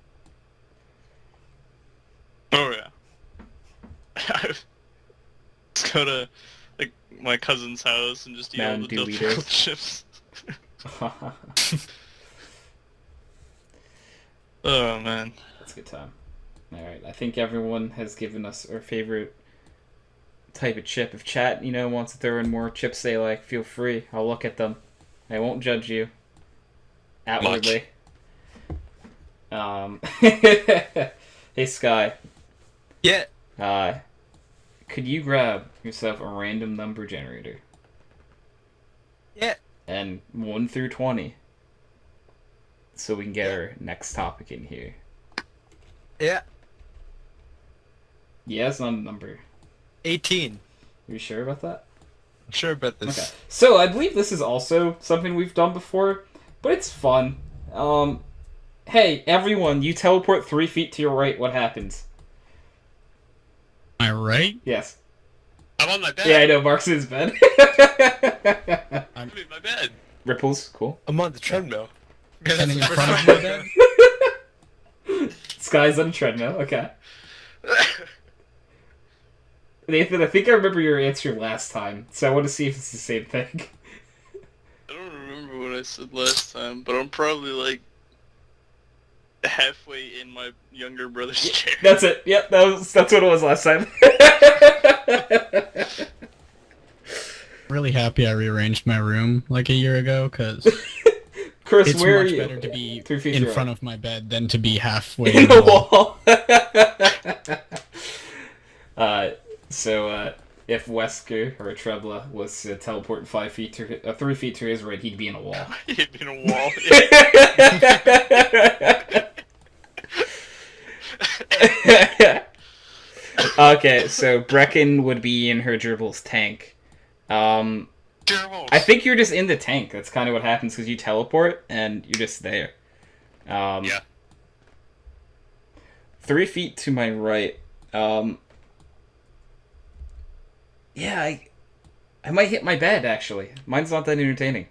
Oh yeah. Let's go to like my cousin's house and just eat all Mountain the Dew dill pickle eaters. chips. Oh man. That's a good time. Alright, I think everyone has given us our favorite type of chip. If chat, wants to throw in more chips they like, feel free. I'll look at them. I won't judge you. Outwardly. Hey Sky. Yeah. Could you grab yourself a random number generator? Yeah. And 1 through 20. So we can get our next topic in here. Yeah. Yeah, it's not a number. 18. Are you sure about that? I'm sure about this. Okay. So I believe this is also something we've done before, but it's fun. Hey, everyone, you teleport 3 feet to your right, what happens? Am I right? Yes. I'm on my bed. Yeah, I know, Mark's in his bed. I'm in my bed. Ripples, cool. I'm on the treadmill. Standing in front of my bed? Sky's on a treadmill, okay. Nathan, I think I remember your answer last time, so I want to see if it's the same thing. I don't remember what I said last time, but I'm probably like halfway in my younger brother's chair. That's it. Yep, that's what it was last time. Really happy I rearranged my room like a year ago, because Chris, it's where are much you? better to be 3 feet in to your front right. of my bed than to be halfway In the wall. So if Wesker or Trebla was to teleport 3 feet to his right, he'd be in a wall. He'd be in a wall. Okay, so Brecken would be in her gerbil's tank. Gerbils. I think you're just in the tank. That's kind of what happens because you teleport and you're just there. Yeah. 3 feet to my right. Yeah, I might hit my bed actually. Mine's not that entertaining.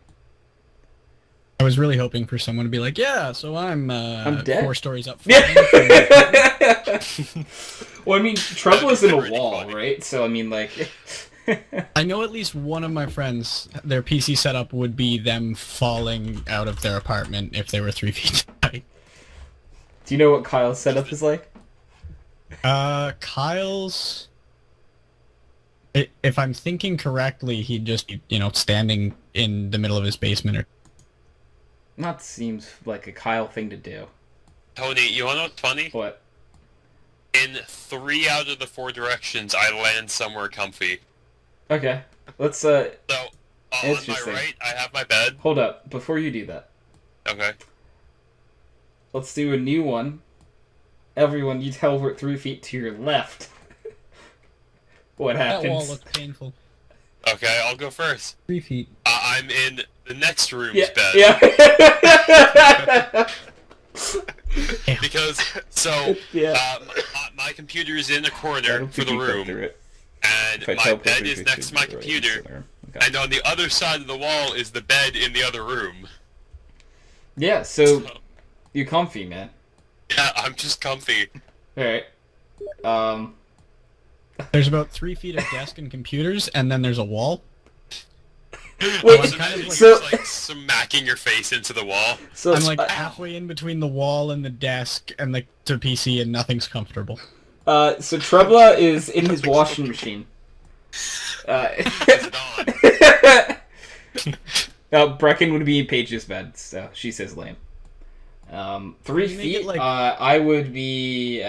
I was really hoping for someone to be like, yeah, so I'm dead. 4 stories up. Yeah. Well, I mean, trouble is in a Really wall, funny. right? So I mean, like. I know at least one of my friends, their PC setup would be them falling out of their apartment if they were 3 feet high. Do you know what Kyle's setup is like? Kyle's... If I'm thinking correctly, he'd just be, standing in the middle of his basement. Or That seems like a Kyle thing to do. Tony, you wanna know what's funny? What? In 3 out of the 4 directions, I land somewhere comfy. Okay. Let's, So, on my Interesting. right, I have my bed. hold up. Before you do that, Okay. let's do a new one. Everyone, you teleport 3 feet to your left. What that wall happens? looks painful. Okay, I'll go first. 3 feet. I'm in the next room's Yeah. bed. Yeah. Because, so, Yeah. my computer is in a I corner don't for think the you click room, through it. and If I my teleport bed 3 is feet next to my right into computer, the room. Okay. and on the other side of the wall is the bed in the other room. Yeah, so you're comfy, man. Yeah, I'm just comfy. Alright. There's about 3 feet of desk and computers, and then there's a wall. Wait, I'm kind of so- like smacking your face into the wall. So I'm like halfway in between the wall and the desk and the PC, and nothing's comfortable. so Trebla is in his washing machine. Is it on? Brecken would be in Paige's bed, so she says lame. 3 You make it feet, like- I would be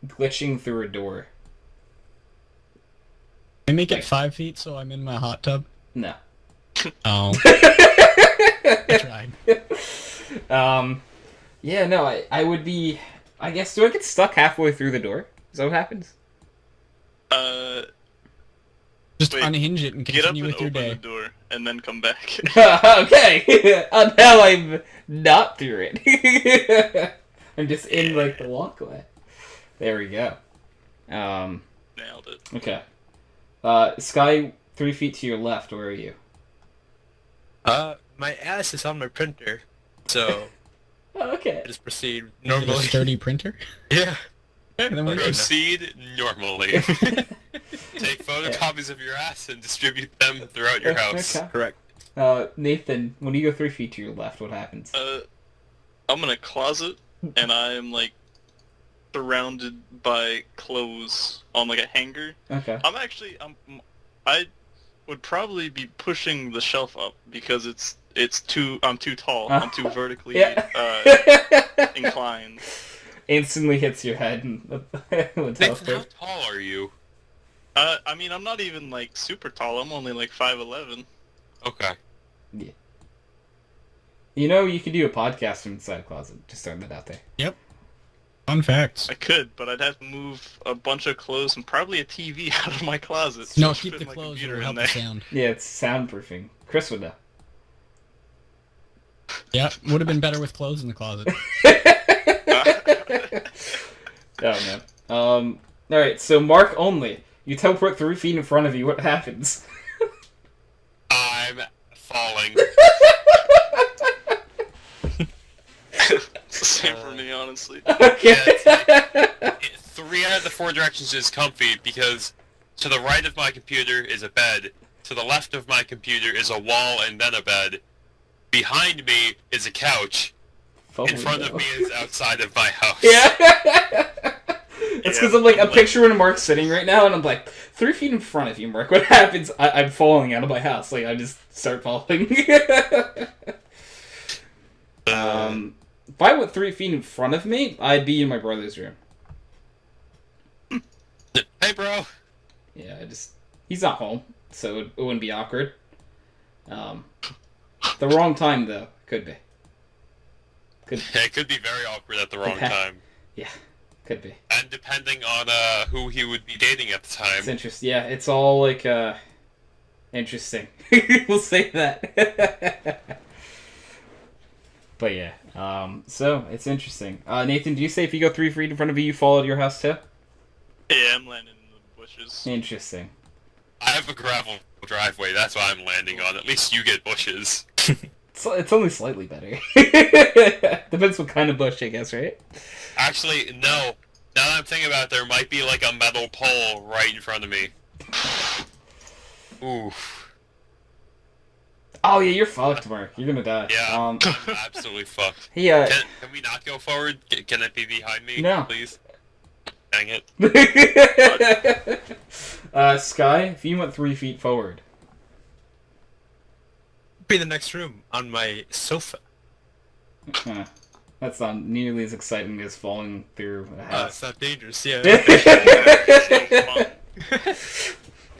glitching through a door. I make it 5 feet, so I'm in my hot tub. No. Oh. I tried. Yeah, no, I would be... I guess, do I get stuck halfway through the door? Is that what happens? Just Wait, unhinge it and Get up continue and with your open day. the door, and then come back. Okay! Now I'm not through it. I'm just in, like, the walkway. There we go. Nailed it. Okay. Sky, 3 feet to your left, where are you? My ass is on my printer, so Oh, okay. I just proceed Is it a normally. sturdy printer? Yeah. And then we're good. Proceed normally. Take photocopies of your ass and distribute them throughout your house. Okay. Correct. Nathan, when you go 3 feet to your left, what happens? I'm in a closet, and I'm like surrounded by clothes on like a hanger. Okay. I would probably be pushing the shelf up because I'm too tall. I'm too vertically inclined. Instantly hits your head and would Nathan, how teleport. tall are you? I mean, I'm not even like super tall. I'm only like 5'11". Okay. You know, you could do a podcast from inside a closet. Just throwing that out there. Fun facts. I could, but I'd have to move a bunch of clothes and probably a TV out of my closet. No, to keep fit the my clothes, computer it'll in help the there. sound. Yeah, it's soundproofing. Chris would know. Yeah, would have been better with clothes in the closet. Oh man. Alright, so Mark only. You teleport 3 feet in front of you, what happens? I'm falling. It's the same for me, honestly. Okay. Yeah, 3 out of the 4 directions is comfy because to the right of my computer is a bed, to the left of my computer is a wall and then a bed, behind me is a couch, in front of me is outside of my house. Yeah. It's because I'm like, I'm picturing Mark sitting right now, and I'm like, 3 feet in front of you, Mark. What happens? I'm falling out of my house. Like, I just start falling. If I went 3 feet in front of me, I'd be in my brother's room. Hey, bro. Yeah, he's not home, so it wouldn't be awkward. The wrong time, though. Could be. It could be very awkward at the wrong time. Yeah, could be. And depending on who he would be dating at the time. It's interesting. Yeah, it's all like interesting. We'll say that. But yeah, so it's interesting. Nathan, do you say if you go 3 feet in front of you, you fall out of your house too? Yeah, I'm landing in the bushes. Interesting. I have a gravel driveway, that's why I'm landing on. At least you get bushes. It's only slightly better. Depends what kind of bush, I guess, right? Actually, no. Now that I'm thinking about it, there might be like a metal pole right in front of me. Oof. Oh yeah, you're fucked, Mark. You're gonna die. Yeah, I'm absolutely fucked. He Can we not go forward? Can it be behind me, No. please? Dang it. Sky, if you went 3 feet forward. Be in the next room on my sofa. Huh. That's not nearly as exciting as falling through a It's house. not dangerous, yeah.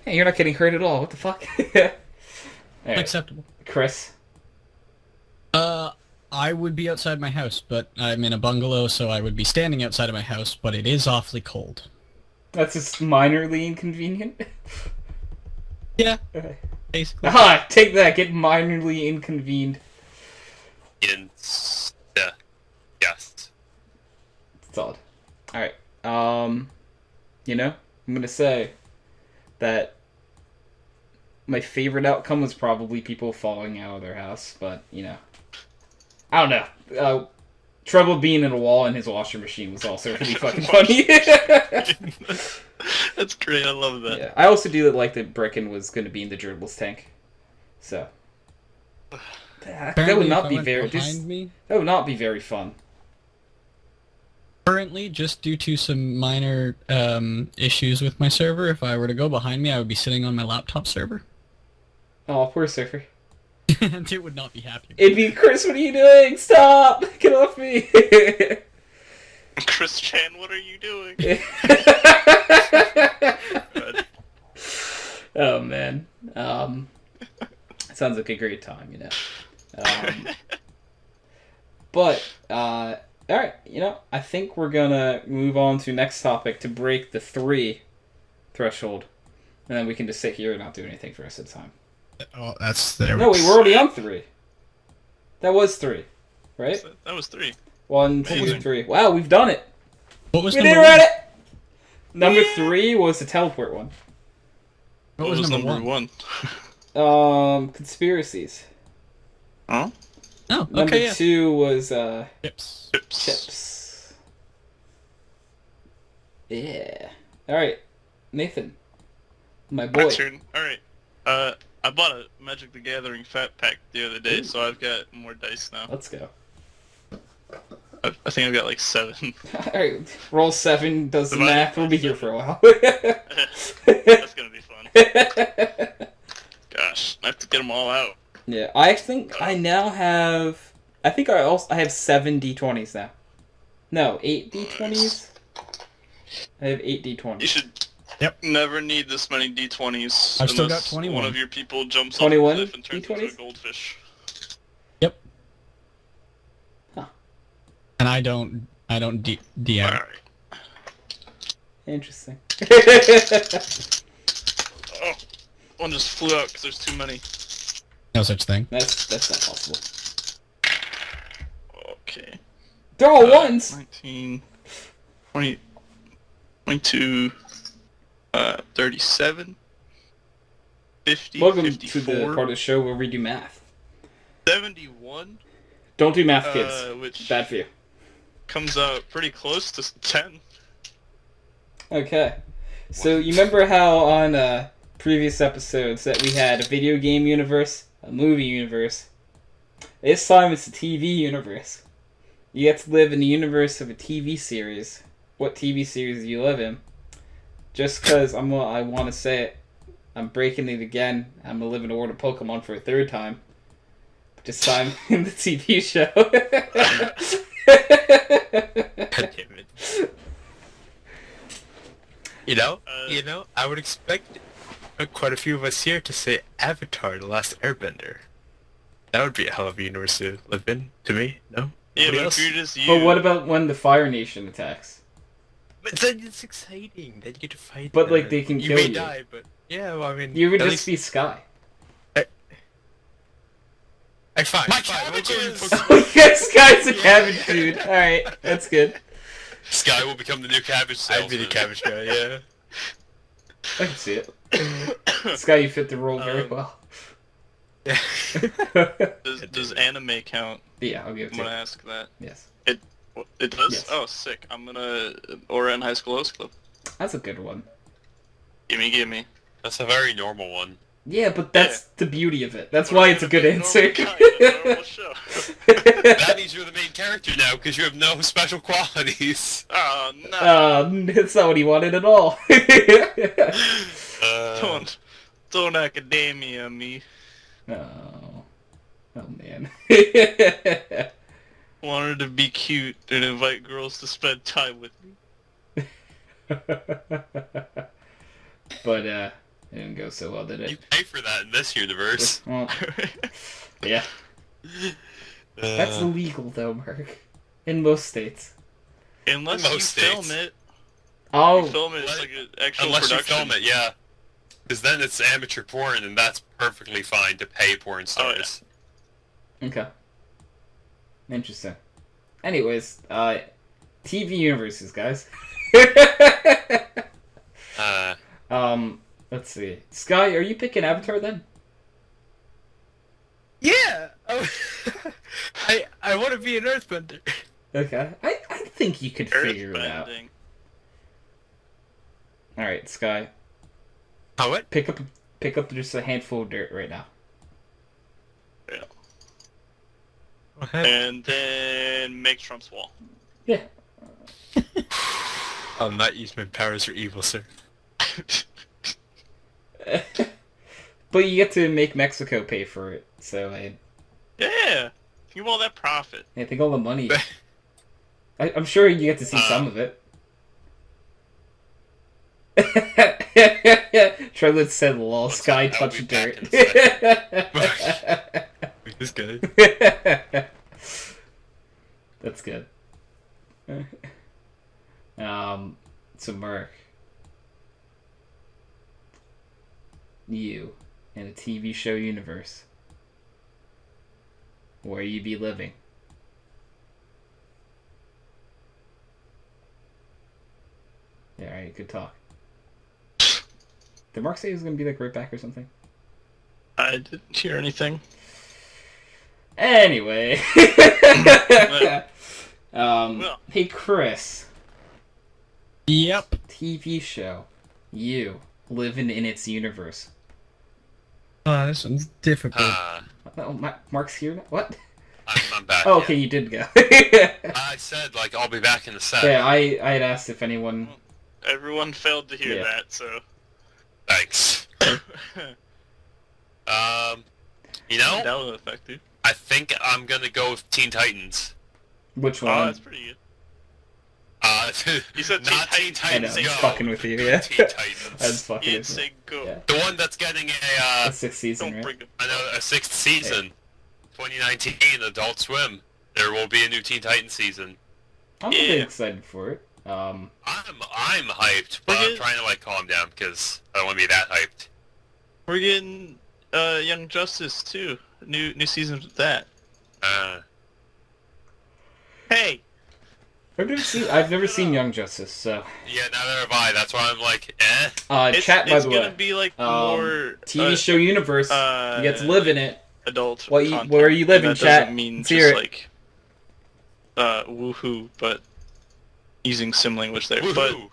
Hey, you're not getting hurt at all. What the fuck? Alright, Acceptable. Chris. I would be outside my house, but I'm in a bungalow, so I would be standing outside of my house, but it is awfully cold. That's just minorly inconvenient. Yeah, Okay. basically. Aha! Take that. Get minorly inconvened. Yeah. Yes. It's odd. Alright. You know, I'm gonna say that my favorite outcome was probably people falling out of their house, but, you know. I don't know. Trouble being in a wall in his washer machine was also really fucking funny. That's great. I love that. Yeah. I also do like that Brecken was going to be in the gerbils tank. So. That would Apparently, not if I be went very... behind me. That would not be very fun. Currently, just due to some minor issues with my server, if I were to go behind me, I would be sitting on my laptop server. Oh, poor Surfer. And it would not be happy. It'd be, Chris, what are you doing? Stop! Get off me! Chris Chan, what are you doing? Oh, man. Sounds like a great time, you know. But, alright, you know, I think we're gonna move on to next topic to break the 3 threshold. And then we can just sit here and not do anything for the rest of the time. Oh, that's there. No, wait, we're already on 3. That was 3, right? That was 3. 1, 2, Amazing. 3. Wow, we've done it! What was We number did one? it! Number 3 was the teleport one. What was number one? 1? Conspiracies. Huh? Oh, okay, Number yeah. 2 was, Chips. chips. Yeah. Alright, Nathan. My boy. My turn. Alright. I bought a Magic the Gathering Fat Pack the other day, so I've got more dice now. Let's go. I think I've got like 7. Alright, roll 7, does the Divide math, by we'll be here for a while. That's gonna be fun. Gosh, I have to get them all out. Yeah, I think I now have... I think I have 7 D20s now. No, 8 D20s? I have 8 D20s. You should never need this many D20s. I've still got unless 21. one of your people jumps 21 off the cliff and turns into D20s? a goldfish. Yep. Huh. And I don't D out. Alright. Interesting. Oh, one just flew out because there's too many. No such thing. That's not possible. Okay. They're all ones! 19, 20, 22, 37, 50, Welcome 54, to the part of the show where we do math. 71, Don't do math, kids. which Bad for you. comes out pretty close to 10. Okay. So you remember how on previous episodes that we had a video game universe, a movie universe. This time it's a TV universe. You get to live in the universe of a TV series. What TV series do you live in? Just because I want to say it, I'm breaking it again. I'm gonna live in the world of Pokemon for a 3rd time. But this time in the TV show. God damn it. You know, I would expect quite a few of us here to say Avatar: The Last Airbender. That would be a hell of a universe to live in, to me, no? Yeah, Nobody but else? if you're just you... But what about when the Fire Nation attacks? But then it's exciting, then you get to fight But, them. like, they can you kill may you. die, but yeah, well, I mean... You would at just be Sky. Fine, My fine, we'll go cabbages! with Pokemon. Oh, yes, Sky's a cabbage dude. Alright, that's good. Sky will become the new cabbage salesman. I'd be the cabbage guy, yeah. I can see it. Sky, you fit the role very well. Yeah. Does anime count? Yeah, I'll give it I'm to gonna you. ask that. Yes. It does? Yes. Oh, sick. I'm gonna... Ouran High School Host Club. That's a good one. Gimme. That's a very normal one. Yeah, but that's the beauty of it. That's why it's a good answer. Normal show. That means you're the main character now, because you have no special qualities. Oh, no. That's not what he wanted at all. Don't academia me. Oh. Oh, man. Wanted to be cute and invite girls to spend time with me. But, it didn't go so well, did You it? pay for that in this universe. Well, yeah. That's illegal, though, Mark. In most states. Unless In you most film states. it. Oh, You film it, it's like an actual Unless production. you film it, yeah. Because then it's amateur porn, and that's perfectly fine to pay porn stars. okay. Interesting. Anyways, TV universes, guys. Let's see. Sky, are you picking Avatar then? Yeah. Oh, I want to be an Earthbender. Okay. I think you could figure it out. Earthbending. Alright, Sky. How what? Pick up just a handful of dirt right now. Yeah. Okay. And then make Trump's wall. Yeah. I'll not use my powers for evil, sir. But you get to make Mexico pay for it, so Yeah! Think of all that profit. I think all the money. I'm sure you get to see some of it. Trevor said, "Lol, What's Sky that? I'll touch be back dirt." This guy. That's good. So Mark, you in a TV show universe, where you be living? Yeah, alright, good talk. Did Mark say he was gonna be like right back or something? I didn't hear anything. Anyway. Well. Hey Chris, Yep. TV show, you living in its universe. Oh, this one's difficult. Oh, Mark's here now? What? I'm back. Oh, okay, you did go. I said, like, I'll be back in the set. Yeah, I had asked if anyone. Everyone failed to hear Yeah. that, so... Thanks. You know, That was effective. I think I'm gonna go with Teen Titans. Which Oh, one? that's pretty good. You said not Teen Teen Titans. I know, Titans I'm Go. fucking with you, yeah. Teen Titans. I was fucking You'd with you. say go. Yeah. The one that's getting The sixth season, Don't right? bring it. a sixth season. 2019, Adult Swim. There will be a new Teen Titans season. I'm really Yeah. excited for it. I'm hyped, but We're I'm good. trying to like calm down because I don't want to be that hyped. We're getting Young Justice too. New season of that. Hey, I've never seen Young Justice, so. Yeah, neither have I. That's why I'm like, it's, Chat, by it's the gonna way. be like more TV show universe. You get to live in it. adult. What you- content. where you live And in, that chat? doesn't mean Let's just hear it. like woohoo, but using sim language there. But woohoo.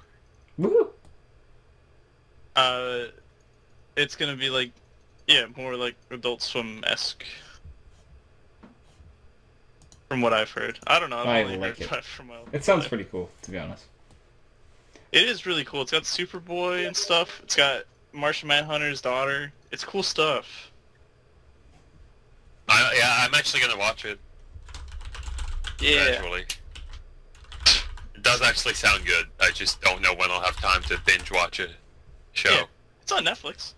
Woo! it's gonna be like, more like Adult Swim-esque. From what I've heard. I don't know. I've I only like heard it. that from my It sounds pretty cool, to be honest. It is really cool. It's got Superboy and stuff. It's got Martian Manhunter's daughter. It's cool stuff. I'm actually gonna watch it. Yeah. Eventually. It does actually sound good. I just don't know when I'll have time to binge watch a show. Yeah. It's on Netflix.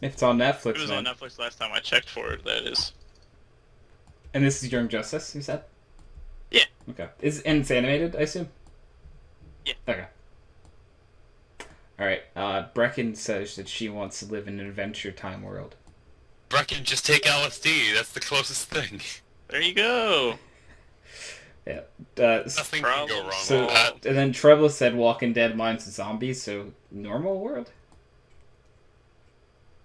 If it's on Netflix, It was man. on Netflix last time I checked for it, that is. And this is Young Justice, you said? Yeah. Okay. And it's animated, I assume? Yeah. Okay. Alright, Brecken says that she wants to live in an Adventure Time world. Brecken, just take LSD. That's the closest thing. There you go. Yeah. Nothing can go wrong So, with that. and then Treble said Walking Dead minus zombies, so normal world?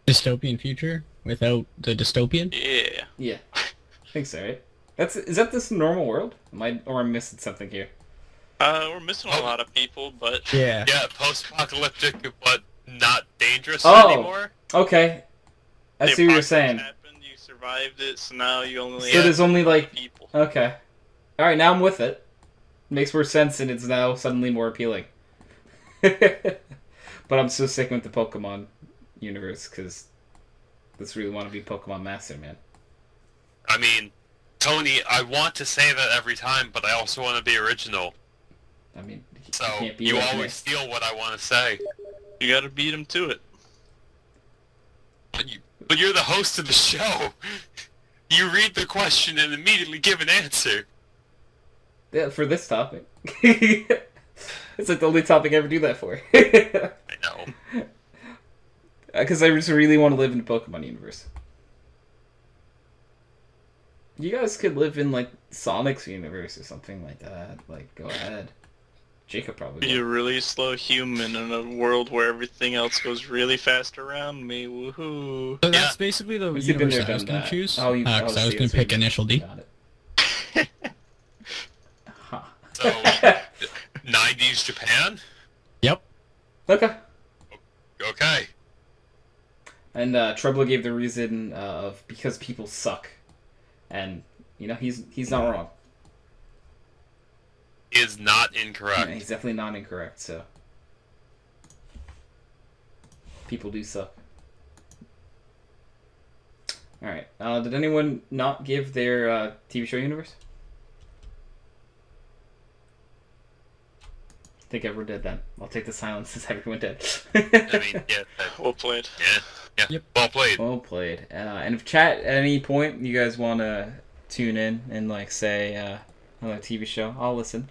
Dystopian future without the dystopian? Yeah. Yeah. I think so, right? Is that this normal world? I'm missing something here? We're missing a lot of people, but... Yeah. Yeah, post-apocalyptic, but not dangerous Oh. anymore. Okay. I the see what you're apocalypse saying. Happened, you survived it, so now you only So there's only like... people. Okay. Alright, now I'm with it. Makes more sense and it's now suddenly more appealing. But I'm so sick with the Pokemon universe because I just really want to be Pokemon Master, man. I mean, Tony, I want to say that every time, but I also want to be original. I mean, So can't be you like always me. steal what I want to say. You gotta beat him to it. But you're the host of the show. You read the question and immediately give an answer. Yeah, for this topic. It's like the only topic I ever do that for. I know. Because I just really want to live in the Pokemon universe. You guys could live in, like, Sonic's universe or something like that. Like, go ahead. Jacob probably Be a will. really slow human in a world where everything else goes really fast around me. Woohoo! So that's basically the Once you've been universe there, I was done going that. to choose. Oh, Because I was going to pick Initial D. Got it. Huh. So, 90s Japan? Yep. Okay. Okay. And Trebler gave the reason of because people suck. And, you know, he's not wrong. Is not incorrect. Yeah, he's definitely not incorrect, so. People do suck. Alright, did anyone not give their TV show universe? I think everyone did then. I'll take the silence since everyone did. I mean, yeah. Well played. Yeah. Yep. Well played. Well played. And if chat at any point you guys want to tune in and like say another TV show, I'll listen.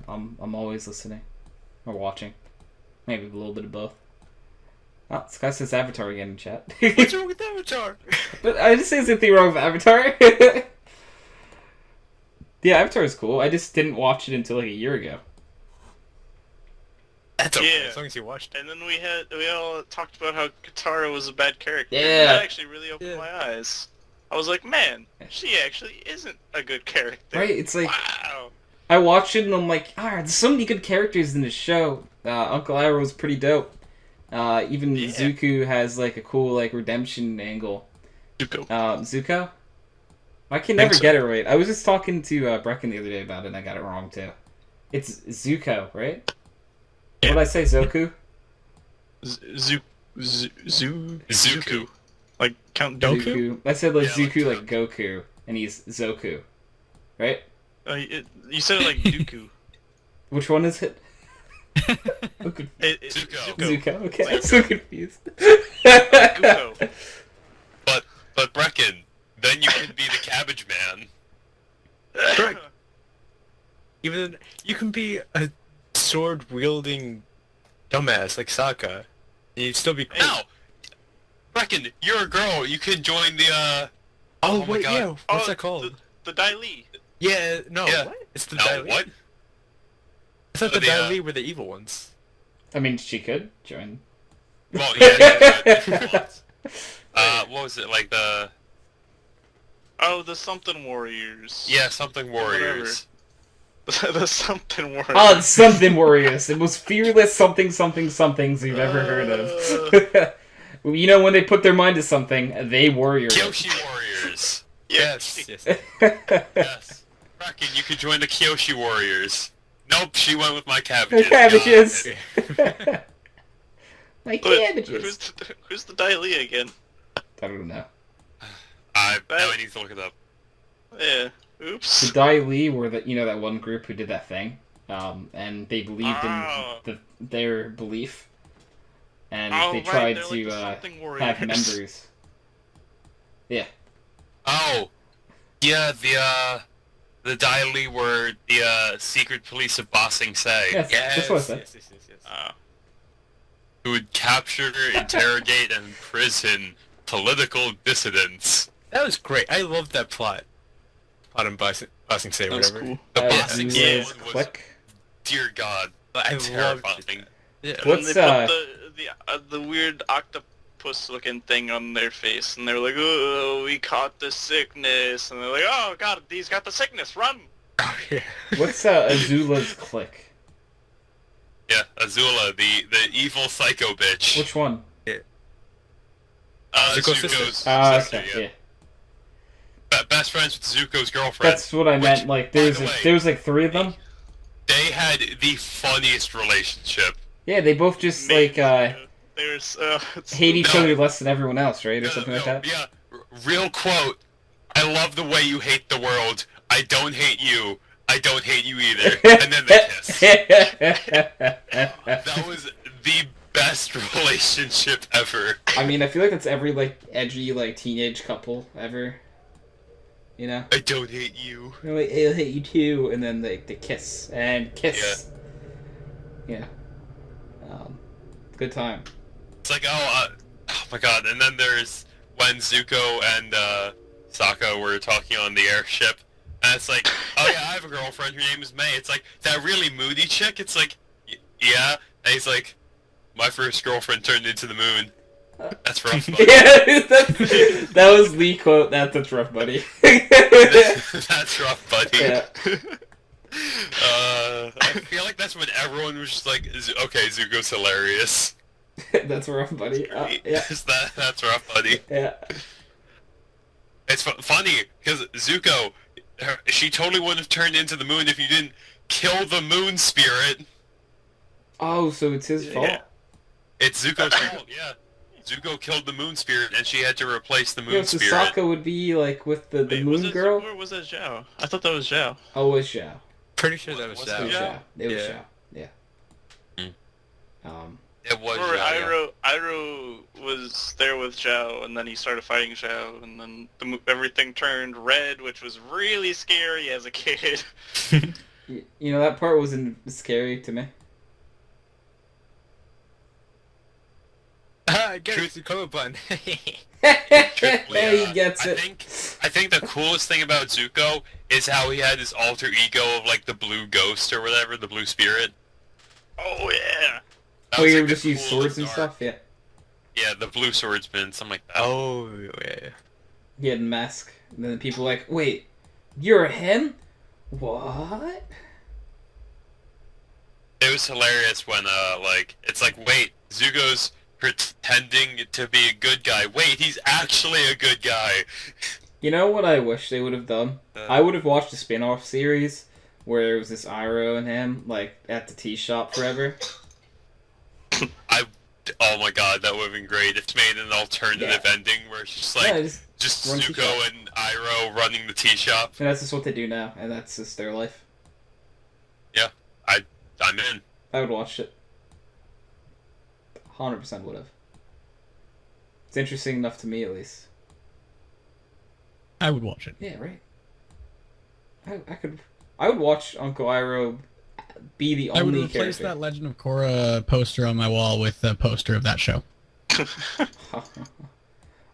I'm always listening or watching, maybe a little bit of both. Oh, this guy says Avatar again in chat. What's wrong with Avatar? But I just say there's anything wrong with Avatar. Yeah, Avatar is cool. I just didn't watch it until like a year ago. That's okay, Yeah. as long as you watched it. And then we all talked about how Katara was a bad character. Yeah. That actually really opened Yeah. my eyes. I was like, man, she actually isn't a good character. Right? It's like Wow. I watched it and I'm like, there's so many good characters in this show. Uncle Iroh was pretty dope. Even Yeah. Zuko has like a cool like redemption angle. Zuko. Zuko? I can Think never so. get it right. I was just talking to Brecken the other day about it and I got it wrong too. It's Zuko, right? Yeah. What did I say, Zoku? Zuku. Like Count Dooku. Zuku. I said like Yeah, like Zuku like Goku, and he's Zoku. Right? You said it like Dooku. Which one is it? Okay. Zuko. Zuko. Okay, I'm so confused. Zuko. But Brecken, then you can be the Cabbage Man. Correct. Even you can be a sword-wielding dumbass like Sokka, and you'd still be cool. Now, Brecken, you're a girl. You can join the Oh, my wait, God. yeah. What's Oh, that called? The Dai Li. Yeah, no. Yeah. What? It's the No, Dai Li. what? I thought the The, Dai Li were the evil ones. I mean, she could join. Well, yeah. What was it like the? Oh, the something warriors. Yeah, something warriors. The something warriors. Oh, it's something warriors. The most fearless somethings you've ever heard of. You know, when they put their mind to something, they warrior. Kyoshi warriors. Yes. Yes. Yes. Brecken, you could join the Kyoshi warriors. Nope, she went with my cabbages. Cabbages. My But cabbages. who's the Dai Li again? I don't know. Now I need to look it up. Yeah. The Oops. Dai Li were that one group who did that thing, and they believed Oh. in their belief, and Oh, they right, tried they're like to the something warriors. have members. Yeah. Oh, yeah, the Dai Li were the secret police of Ba Sing Se, Yes, that's what I said. Oh. who would capture, interrogate, and imprison political dissidents. That was great. I loved that plot. Plot in Bossing Say, That was whatever. cool. The Ba As Sing you Se guys one was, click. dear God, I loved terrifying. it. Yeah. And What's, then they put the weird octopus looking thing on their face, and they were like, "Oh, we caught the sickness," and they're like, "Oh God, he's got the sickness, run!" Oh, yeah. What's Azula's click? Yeah, Azula, the evil psycho bitch. Which one? Zuko's Zuko's sister. sister, Okay, yeah. Best friends with Zuko's girlfriend. That's what I meant. Like, by there's the way, there's like 3 of them. They had the funniest relationship. Yeah, they both just Maybe, like they were so. hate each No. other less than everyone else, right, or something like that. Yeah, real quote. I love the way you hate the world. I don't hate you. I don't hate you either. And then they kiss. That was the best relationship ever. I mean, I feel like that's every like edgy like teenage couple ever. You know? I don't hate you. They're like, I hate you too, and then they kiss and kiss. Yeah. Good time. It's like, oh my god. And then there's when Zuko and Sokka were talking on the airship. And it's like, oh yeah, I have a girlfriend, her name is May. It's like, that really moody chick? It's like, yeah. And he's like, my first girlfriend turned into the moon. That's rough, buddy. Yeah, that was Lee quote. That's rough, buddy. That's rough, buddy. Yeah. I feel like that's when everyone was just like, okay, Zuko's hilarious. That's rough, buddy. Yeah. That's rough, buddy. Yeah. It's funny, because Zuko, she totally wouldn't have turned into the moon if you didn't kill the moon spirit. Oh, so it's his fault? Yeah. It's Zuko's fault, yeah. Zuko killed the moon spirit, and she had to replace the moon Yo, so spirit. Sokka would be like with the Wait, moon was it girl? Zuko or was that Zhao? I thought that was Zhao. Oh, it was Zhao. Pretty sure that was Was It it was Zhao. Zhao. It was Yeah. Zhao. Yeah. It was Or Zhao, yeah. Iroh was there with Zhao, and then he started fighting Zhao, and then everything turned red, which was really scary as a kid. You know, that part wasn't scary to me. I get it, Zuko button. Truthfully, He gets it. I think the coolest thing about Zuko is how he had this alter ego of like the blue ghost or whatever, the blue spirit. Oh yeah. That Oh, was, you like, the just use coolest swords and arc. stuff? Yeah. Yeah, the blue swordsman, something like that. Oh, yeah. He had a mask. And then people were like, wait, you're him? What? It was hilarious when like it's like, wait, Zuko's pretending to be a good guy. Wait, he's actually a good guy. You know what I wish they would have done? I would have watched a spin-off series where it was this Iroh and him, like, at the tea shop forever. Oh my god, that would have been great. It's made an alternative ending where it's just like Yeah, just run tea Zuko shop. and Iroh running the tea shop. And that's just what they do now, and that's just their life. I'm in. I would watch it. 100% would have. It's interesting enough to me, at least. I would watch it. Yeah, right. I would watch Uncle Iroh be the I would only replace character. that Legend of Korra poster on my wall with a poster of that show.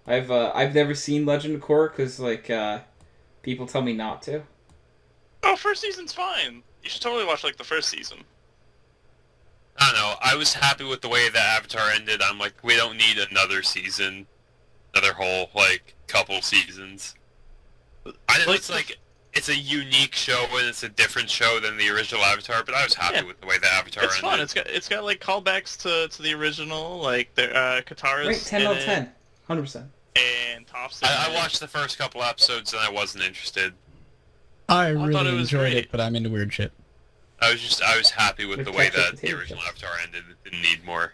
I've never seen Legend of Korra because like people tell me not to. Oh, first season's fine. You should totally watch like the first season. I don't know. I was happy with the way the Avatar ended. I'm like, we don't need another season, another whole like couple seasons. I know Like it's like it's a unique show and it's a different show than the original Avatar, but I was happy Yeah. with the way the Avatar It's ended. fun. It's got like callbacks to the original, like the Katara's Right, 10 in out of it, 10. 100%. and Top's in I it. watched the first couple episodes and I wasn't interested. I thought really it was enjoyed great. it, but I'm into weird shit. I was happy with Like the way ketchup that the potato original chips. Avatar ended. It didn't need more.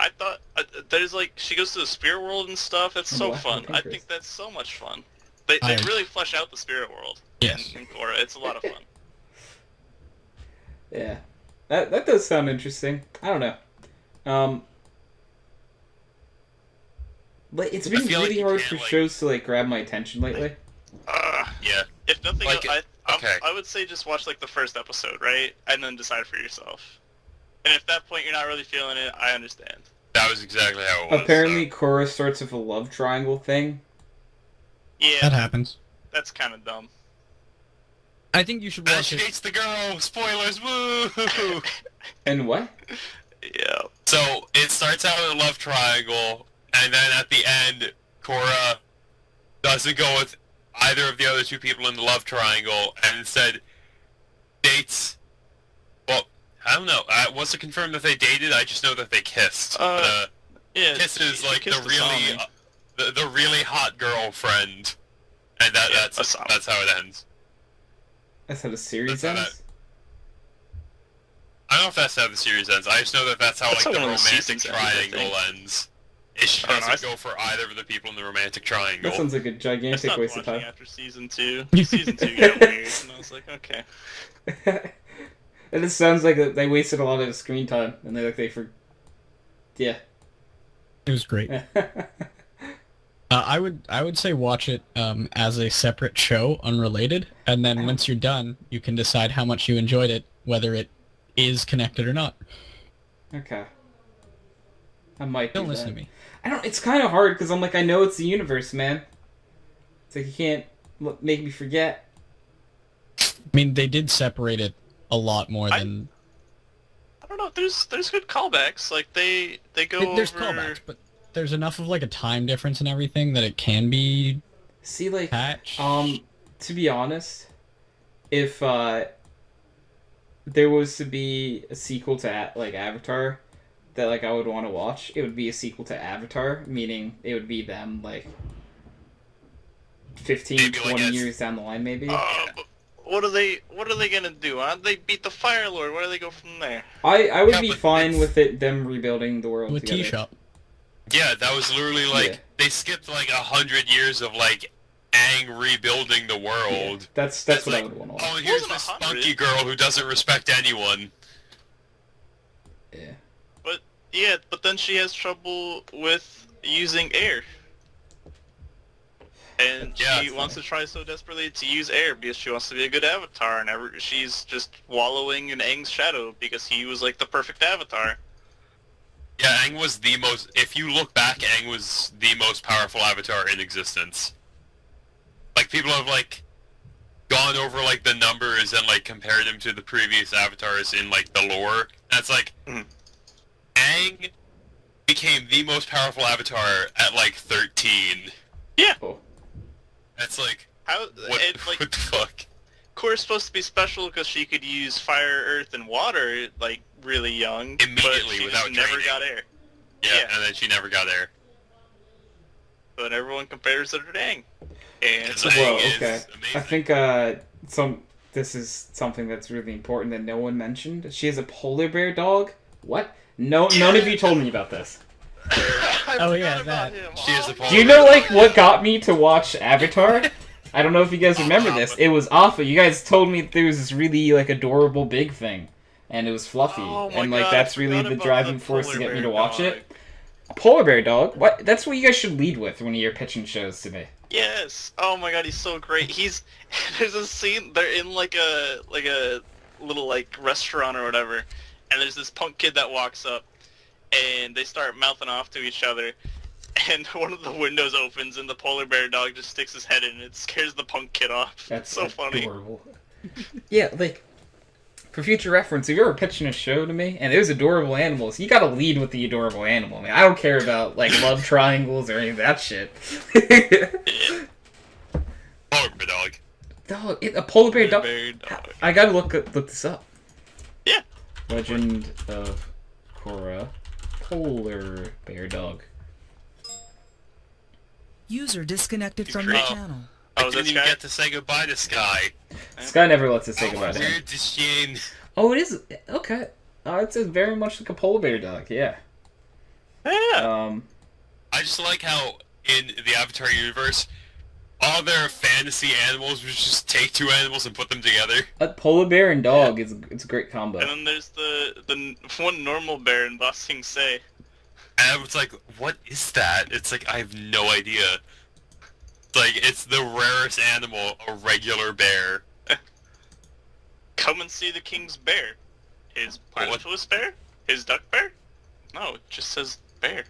I thought there's like she goes to the spirit world and stuff. It's And so Black fun. I Panther. think that's so much fun. They I- really flesh out the spirit world Yes. in Korra. It's a lot of fun. Yeah. That does sound interesting. I don't know. Like it's been feel like really you hard can't, for like- shows to like grab my attention lately. Yeah. If nothing Like, else, okay. I would say just watch like the first episode, right, and then decide for yourself. And if at that point you're not really feeling it, I understand. That was exactly how it was. Apparently, Korra starts with a love triangle thing. Yeah, That happens. that's kind of dumb. I think you should And watch she it. dates the girl. Spoilers. Woo! And what? Yeah. So it starts out with a love triangle, and then at the end, Korra doesn't go with either of the other two people in the love triangle, and instead dates. Well, I don't know. I wasn't confirmed that they dated. I just know that they kissed. Yeah. Kisses she like the kissed really, Asami. the really hot girlfriend, and Yeah, that's Asami. how it ends. That's how the series That's how ends? I don't know if that's how the series ends. I just know that that's how That's like the how one of the romantic seasons ends, I triangle think. ends. She I don't know, doesn't go for either of the people in the romantic triangle. That sounds like a I gigantic stopped waste of watching time. after season 2. Season 2 got weird, and I was like, okay. And it sounds like they wasted a lot of screen time, and yeah. It was great. I would say watch it as a separate show, unrelated, and then once you're done, you can decide how much you enjoyed it, whether it is connected or not. Okay. I might Don't do listen that. to me. I don't. It's kind of hard because I'm like, I know it's the universe, man. It's like you can't make me forget. I mean, they did separate it a lot more than. I don't know. There's good callbacks. Like they go There's over. callbacks, but there's enough of like a time difference and everything that it can be See, like, patched. to be honest, if there was to be a sequel to like Avatar that like I would want to watch, it would be a sequel to Avatar, meaning it would be them like 15, Maybe, like, 20 as- years down the line, maybe. But what are they gonna do? Huh? They beat the Fire Lord. Where do they go from there? I would Yeah, be but fine it's- with it them rebuilding the world with together. T-Shop. Yeah, that was literally like Yeah. they skipped like 100 years of like Aang rebuilding the world. Yeah, that's That's what I like, would want to watch. oh, and here's Wasn't this 100. spunky girl who doesn't respect anyone. Yeah. Yeah, but then she has trouble with using air. And Yeah, she it's wants to try so desperately to use air because she wants to be a good avatar, and she's just wallowing in Aang's shadow because he was like the perfect avatar. Yeah, Aang was the most. If you look back, Aang was the most powerful avatar in existence. Like people have like gone over like the numbers and like compared him to the previous avatars in like the lore. That's like Mhm. Aang became the most powerful avatar at like 13. Oh. That's like How? what? And, like, What the fuck? Korra's supposed to be special because she could use fire, earth, and water like really young, but Immediately she without just never training. got air. Yeah, Yeah. and then she never got there. But everyone compares her to Aang. And It's Well, Aang is okay. amazing. I think this is something that's really important that no one mentioned. She has a polar bear dog. What? No, none of you told me about this. Oh, yeah, that. She is a Do you know like what got me to watch Avatar? I don't know if you guys remember this. It was Appa. You guys told me there was this really like adorable big thing, and it was fluffy, Oh my and like God, that's I really forgot the about driving the force to polar get me bear to watch dog. it. A polar bear dog? What? That's what you guys should lead with when you're pitching shows to me. Yes. Oh my God, he's so great. There's a scene. They're in like a little like restaurant or whatever, and there's this punk kid that walks up, and they start mouthing off to each other, and one of the windows opens, and the polar bear dog just sticks his head in, and it scares the punk kid off. That's so funny. adorable. Yeah, like for future reference, if you're ever pitching a show to me and there's adorable animals, you gotta lead with the adorable animal, man. I don't care about like love triangles or any of that shit. Polar bear dog. Dog, a polar bear dog. Bear dog. I gotta look this up. Yeah. Legend of Korra, polar bear dog. User disconnected You from creep. your channel. I Oh, didn't this even guy? get to say goodbye to Sky. Sky never lets us say How goodbye to him. weird is she? Oh, it is okay. It's very much like a polar bear dog. Yeah. Yeah. I just like how in the Avatar universe, all their fantasy animals was just take two animals and put them together. A polar bear and dog it's a great combo. And then there's the one normal bear in Ba Sing Se. And I was like, what is that? It's like, I have no idea. It's like, it's the rarest animal, a regular bear. Come and see the king's bear. His platypus bear? His duck bear? No, it just says bear.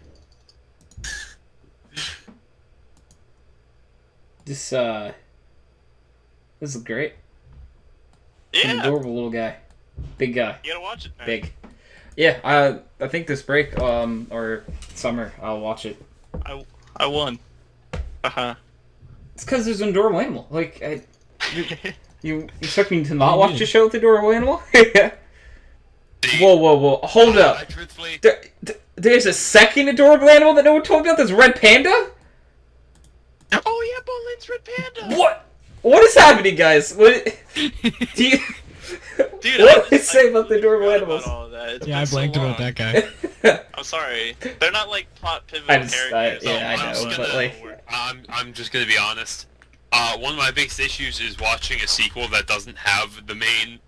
This is great. An Yeah, adorable little guy. Big guy. you gotta watch it, man. Big. Yeah, I think this break, or summer, I'll watch it. I won. Uh-huh. It's because there's an adorable animal. Like, you expect me to not watch a show with adorable animal? See, Whoa, hold I up. truthfully, There's a second adorable animal that no one told me about? This red panda? Oh yeah, Bolin's red panda! What? What is happening, guys? What? Do you... Dude, What did they say about the adorable forgot animals? About all of that. It's Yeah, I been so blanked about long. that guy. I'm sorry. They're not like plot pivotal characters. yeah, I I'm know, just but gonna- like, I'm just gonna be honest. One of my biggest issues is watching a sequel that doesn't have the main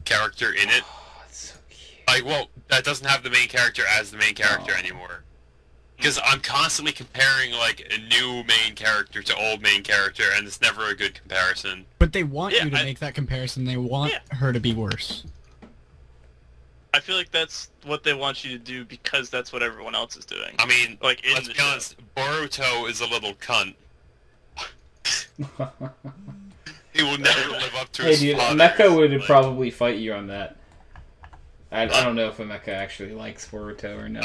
character in it. oh, it's so cute. Like, well, that doesn't have the main character as the main character Oh. anymore. Because I'm constantly comparing, like, a new main character to old main character, and it's never a good comparison. But they want Yeah, you to I- make that comparison. They want her to be worse. I feel like that's what they want you to do because that's what everyone else is doing. I mean, Like, in let's the be honest, Boruto is a little cunt. He will never live up to Hey, his dude, father. Mecha would Like, probably fight you on that. I don't know if a Mecha actually likes Boruto or not.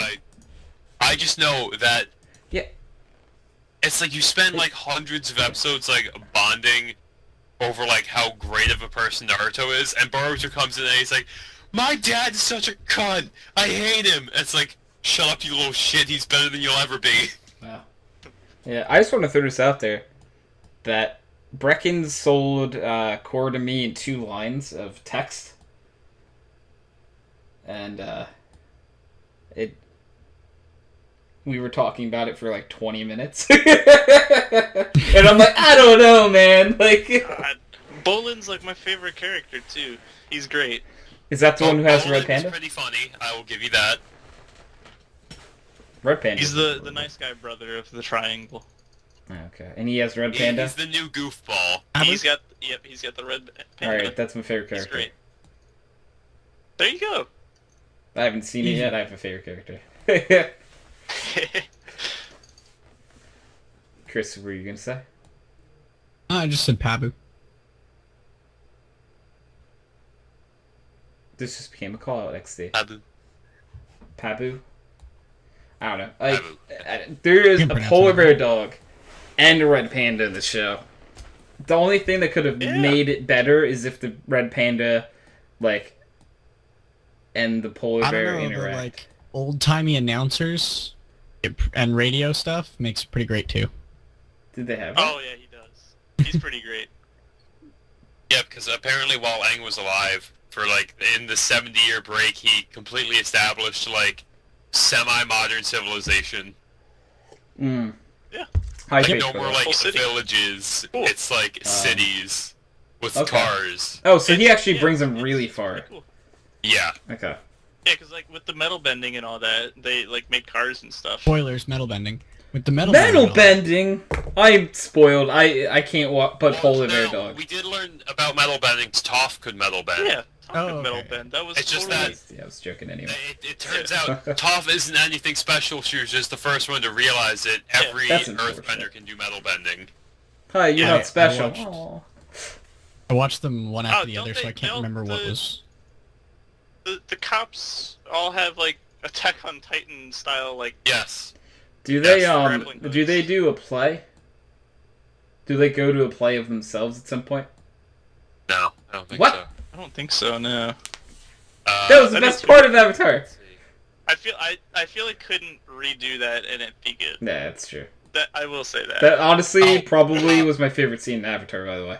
I just know that... Yeah. It's like you spend, like, hundreds of episodes, like, bonding over, like, how great of a person Naruto is, and Boruto comes in and he's like, my dad is such a cunt! I hate him! And it's like, shut up, you little shit, he's better than you'll ever be. Wow. Yeah, I just want to throw this out there that Brecken sold Core to me in 2 lines of text, and we were talking about it for like 20 minutes, and I'm like, I don't know, man. Like, God, Bolin's like my favorite character too. He's great. is that the one who has the Red Bolin is Panda? pretty funny, I will give you that. Red Panda. He's the nice guy brother of the triangle. Okay, and he has Red Panda. He's the new goofball. He's got the red panda. All right, that's my favorite He's character. great. There you go. I haven't seen it yet. I have a favorite character. Chris, what were you gonna say? I just said Pabu. This just became a call out XD. Abu. Pabu? I don't know. Like, Pabu. there is You a can pronounce polar it. bear dog and a red panda in the show. The only thing that could have Yeah. made it better is if the red panda, like, and the polar I don't bear know, the interact. like old-timey announcers and radio stuff makes it pretty great too. Did they have it? Oh yeah, he does. He's pretty great. Yeah, because apparently while Aang was alive, for like, in the 70-year break, he completely established, like, semi-modern civilization. Mm. Yeah. High Like, pace no for more, that. like, Whole city. villages. Cool. It's, like, cities with okay. cars. Oh, so he actually Yeah, brings them it's really pretty far. cool. Yeah. Okay. Yeah, because like with the metal bending and all that, they like make cars and stuff. Spoilers, metal bending. With the metal Metal bending, bending! I'm spoiled. I can't put Well, polar bear now, dog. we did learn about metal bending. Toph could metal bend. Yeah, Tom Oh, could metal okay. bend. That was It's just totally... that- Yeah, I was joking anyway. It turns out Toph isn't anything special. She was just the first one to realize that every That's unfortunate. earthbender can do metal bending. Hi, you're Yeah, not I special. watched- Aw. I watched them one after the don't other, so they- I can't they'll- remember what the- was. The cops all have like Attack on Titan style like. Yes. Do they Yes, grappling do they hooks. do a play? Do they go to a play of themselves at some point? No, I don't think What? so. I don't think so. No. That was the that best is- part of Avatar. Let's see. I feel it couldn't redo that and it be good. Yeah, that's true. That I will say that. That honestly Oh. probably was my favorite scene in Avatar, by the way.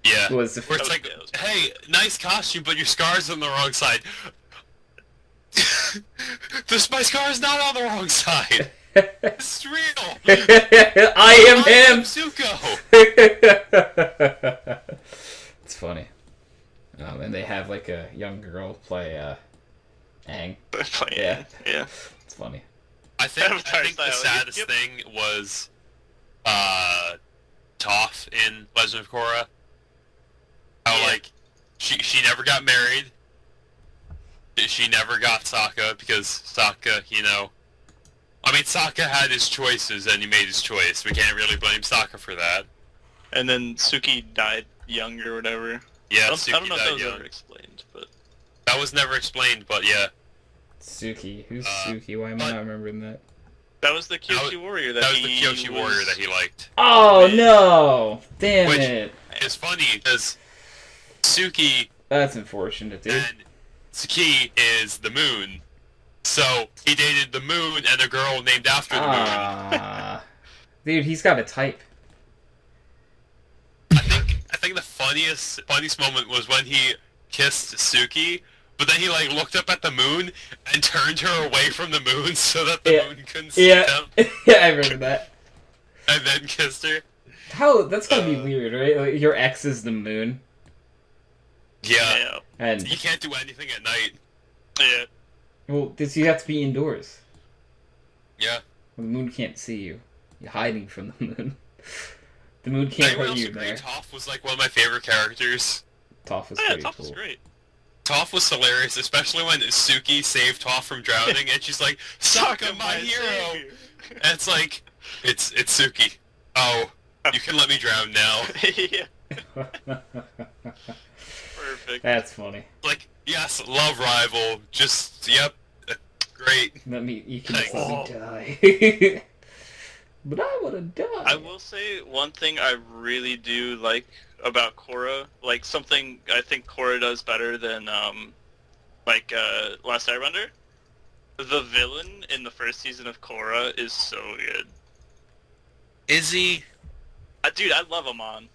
Yeah. Was the Where it's like, That was- hey, nice costume, but your scar's on the wrong side. My scar's not on the wrong side. It's real. I am him. Zuko. It's funny. And they have like a young girl play Aang. Yeah. Yeah. It's funny. I think Avatar the style, saddest yep. thing was Toph in Legend of Korra. How Yeah. like she never got married. She never got Sokka because Sokka, you know. I mean, Sokka had his choices and he made his choice. We can't really blame Sokka for that. And then Suki died young or whatever. Yeah, I don't Suki know if that died was young. ever explained, but That was never explained, but yeah. Suki. Who's Uh, Suki? Why am I but- not remembering that? that was the Kyoshi warrior That was the Kyoshi warrior that he liked. Oh no! Damn Which- it! It's funny because Suki That's unfortunate, dude. and Suki is the moon. So he dated the moon and a girl named after the moon. Ah, dude, he's got a type. I think the funniest moment was when he kissed Suki, but then he like looked up at the moon and turned her away from the moon so that the moon couldn't see him, Yeah, I remember that. and then kissed her. How that's gotta be weird, right? Like, your ex is the moon, Yeah. and You can't do anything at night. Yeah. well, does you have to be indoors? Yeah. The moon can't see you. You're hiding from the moon. The moon can't Anyone hurt else you agree there. Toph was like one of my favorite characters? Toph was Oh, yeah, pretty Toph cool. was great. Toph was hilarious, especially when Suki saved Toph from drowning, and she's like, "Sokka, my hero!" And it's like, it's Suki. Oh, you can let me drown now. Yeah. Perfect. That's funny. Like, yes, love rival. Just, yep, great. You can just Like, let me die. But I wanna die. I will say one thing I really do like about Korra, like something I think Korra does better than Last Airbender. The villain in the first season of Korra is so good. Is he? Dude, I love Amon.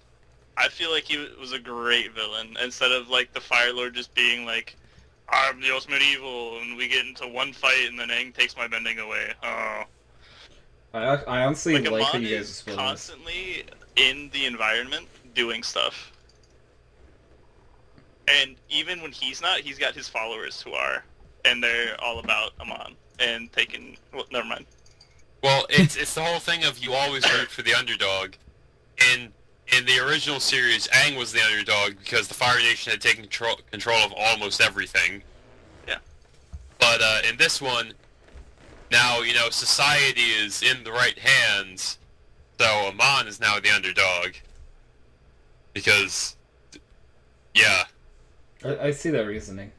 I feel like he was a great villain instead of like the Fire Lord just being like, I'm the ultimate evil, and we get into one fight and then Aang takes my bending away. Oh. I honestly like that Amon you guys are is splitting this. constantly in the environment doing stuff. And even when he's not, he's got his followers who are, and they're all about Amon and taking. Well, never mind. Well, it's the whole thing of you always root for the underdog. In the original series, Aang was the underdog because the Fire Nation had taken control of almost everything. Yeah. But in this one, now, you know, society is in the right hands, so Amon is now the underdog. Because, yeah. I see that reasoning.